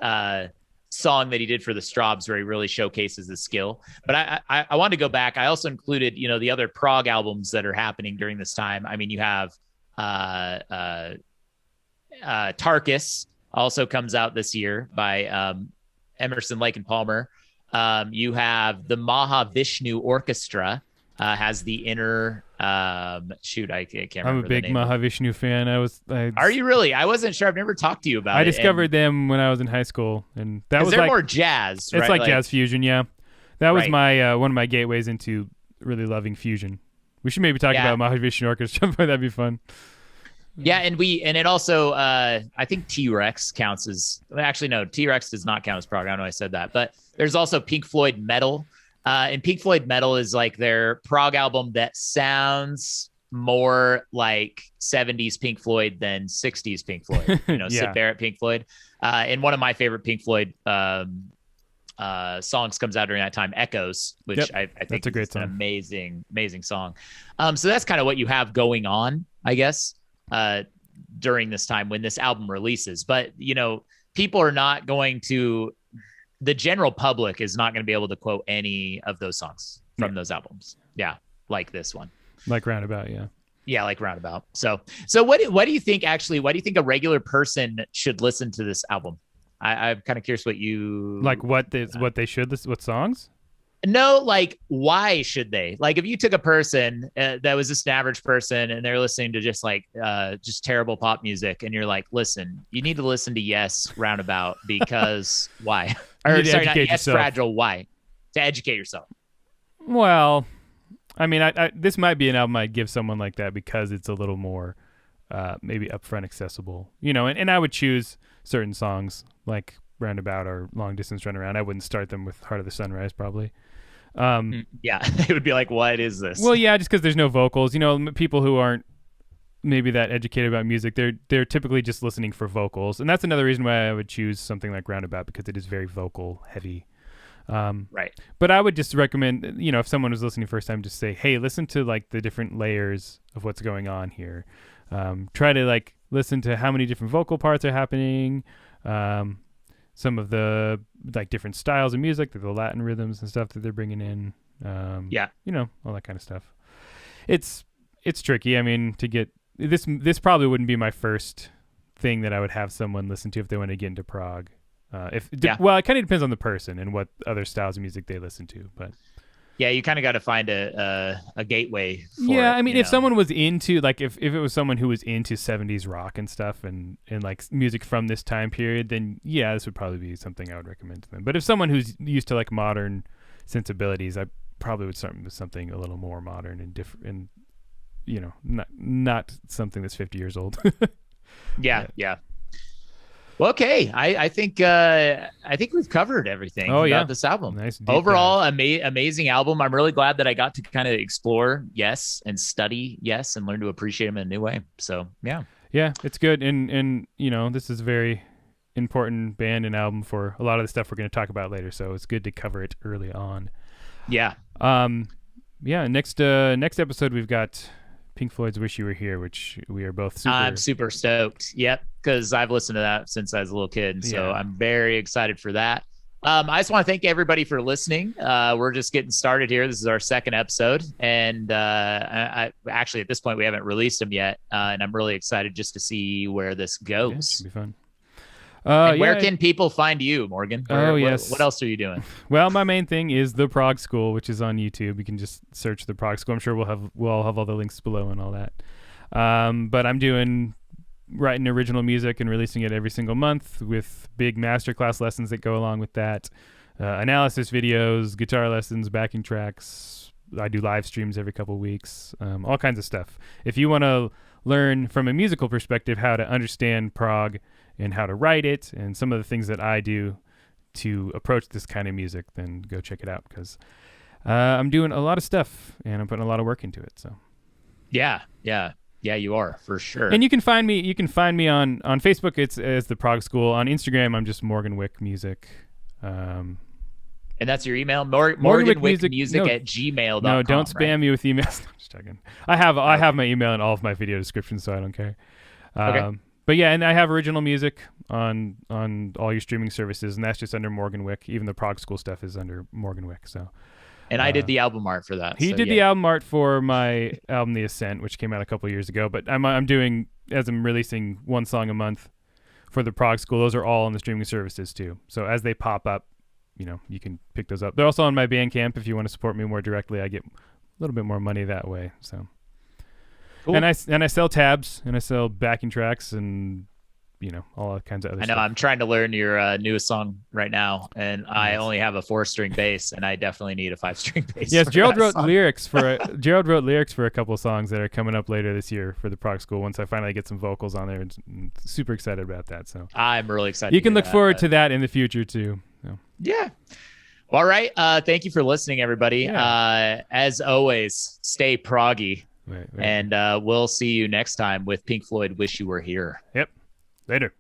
song that he did for the Straubs, where he really showcases his skill. But I wanted to go back. I also included the other prog albums that are happening during this time. I mean, you have Tarkus also comes out this year by Emerson, Lake and Palmer. You have the Mahavishnu Orchestra has the inner I can't remember. I'm a big Mahavishnu fan. Are you really? I wasn't sure. I've never talked to you about it. I discovered them when I was in high school, and that was they're more jazz. It's like jazz fusion. Yeah, that was my one of my gateways into really loving fusion. We should maybe talk about Mahavishnu Orchestra. That'd be fun. Yeah, and it also I think T-Rex counts as no, T-Rex does not count as prog. I don't know why I said that, but there's also Pink Floyd Metal. And Pink Floyd Metal is like their prog album that sounds more like 70s Pink Floyd than 60s Pink Floyd. Syd Barrett Pink Floyd. And one of my favorite Pink Floyd songs comes out during that time, Echoes, which I think is an amazing song. So that's kind of what you have going on, I guess, during this time when this album releases. But, people are not going to, the general public is not going to be able to quote any of those songs from those albums. Yeah. Like this one. Like Roundabout. Yeah. Yeah, like Roundabout. So what do you think actually? Why do you think a regular person should listen to this album? I'm kind of curious what you like. What they should listen? What songs? No, like why should they? Like if you took a person that was just an average person and they're listening to just terrible pop music, and you're like, listen, you need to listen to Yes Roundabout because why? Or sorry, not Yes yourself. Fragile. Why? To educate yourself. Well, I mean, I this might be an album I'd give someone like that because it's a little more maybe upfront accessible, and I would choose certain songs like Roundabout or Long Distance Runaround. I wouldn't start them with Heart of the Sunrise probably. Yeah, it would be like, what is this? Well, yeah, just because there's no vocals. People who aren't maybe that educated about music, they're typically just listening for vocals, and that's another reason why I would choose something like Roundabout, because it is very vocal heavy. Right. But I would just recommend, if someone was listening first time, just say, hey, listen to like the different layers of what's going on here. Try to like listen to how many different vocal parts are happening. Some of the like different styles of music, the Latin rhythms and stuff that they're bringing in. All that kind of stuff. It's tricky. I mean, to get this probably wouldn't be my first thing that I would have someone listen to if they want to get into prog. Well, it kind of depends on the person and what other styles of music they listen to, but yeah, you kind of got to find a gateway for yeah, it, I mean, if someone was into, like, if it was someone who was into 70s rock and stuff and like music from this time period, then yeah, this would probably be something I would recommend to them. But if someone who's used to like modern sensibilities, I probably would start with something a little more modern and different, and not something that's 50 years old. Yeah. Well, okay, I think we've covered everything about this album. Nice. Overall, amazing album. I'm really glad that I got to kind of explore Yes and study Yes and learn to appreciate them in a new way. So yeah, it's good, and this is a very important band and album for a lot of the stuff we're going to talk about later. So it's good to cover it early on. Yeah. Next episode we've got Pink Floyd's "Wish You Were Here," which we are both I'm super stoked. Yep, because I've listened to that since I was a little kid, so I'm very excited for that. I just want to thank everybody for listening. We're just getting started here. This is our second episode, and I actually at this point we haven't released them yet, and I'm really excited just to see where this goes. Yeah, it should be fun. Where can people find you, Morgan? Yes. What else are you doing? Well, my main thing is the Prog School, which is on YouTube. You can just search the Prog School. I'm sure we'll have all the links below and all that. But I'm writing original music and releasing it every single month with big masterclass lessons that go along with that. Analysis videos, guitar lessons, backing tracks. I do live streams every couple of weeks. All kinds of stuff. If you want to learn from a musical perspective how to understand prog and how to write it and some of the things that I do to approach this kind of music, then go check it out, because I'm doing a lot of stuff and I'm putting a lot of work into it. So yeah, you are, for sure. And you can find me on Facebook. It's as the Prog School. On Instagram, I'm just morganwickmusic. And that's your email, morganwickmusic at gmail.com. No, don't spam me with emails. I'm just checking. I have my email in all of my video descriptions, so I don't care. Okay. But yeah, and I have original music on all your streaming services, and that's just under Morgan Wick. Even the Prog School stuff is under Morgan Wick. So, and I did the album art for that. He did the album art for my album, The Ascent, which came out a couple of years ago. But I'm doing, as I'm releasing one song a month for the Prog School. Those are all on the streaming services too. So as they pop up, you can pick those up. They're also on my Bandcamp if you want to support me more directly. I get a little bit more money that way. So. Cool. And I sell tabs and I sell backing tracks and all kinds of other stuff. I know. I'm trying to learn your newest song right now, and I only have a 4-string bass, and I definitely need a 5-string bass. Yes, Gerald wrote lyrics for a couple of songs that are coming up later this year for the Prog School. Once I finally get some vocals on there, and super excited about that. So I'm really excited. You can look forward to that in the future too. So. Yeah. All right. Thank you for listening, everybody. Yeah. As always, stay proggy. Right. And we'll see you next time with Pink Floyd, Wish You Were Here. Yep. Later.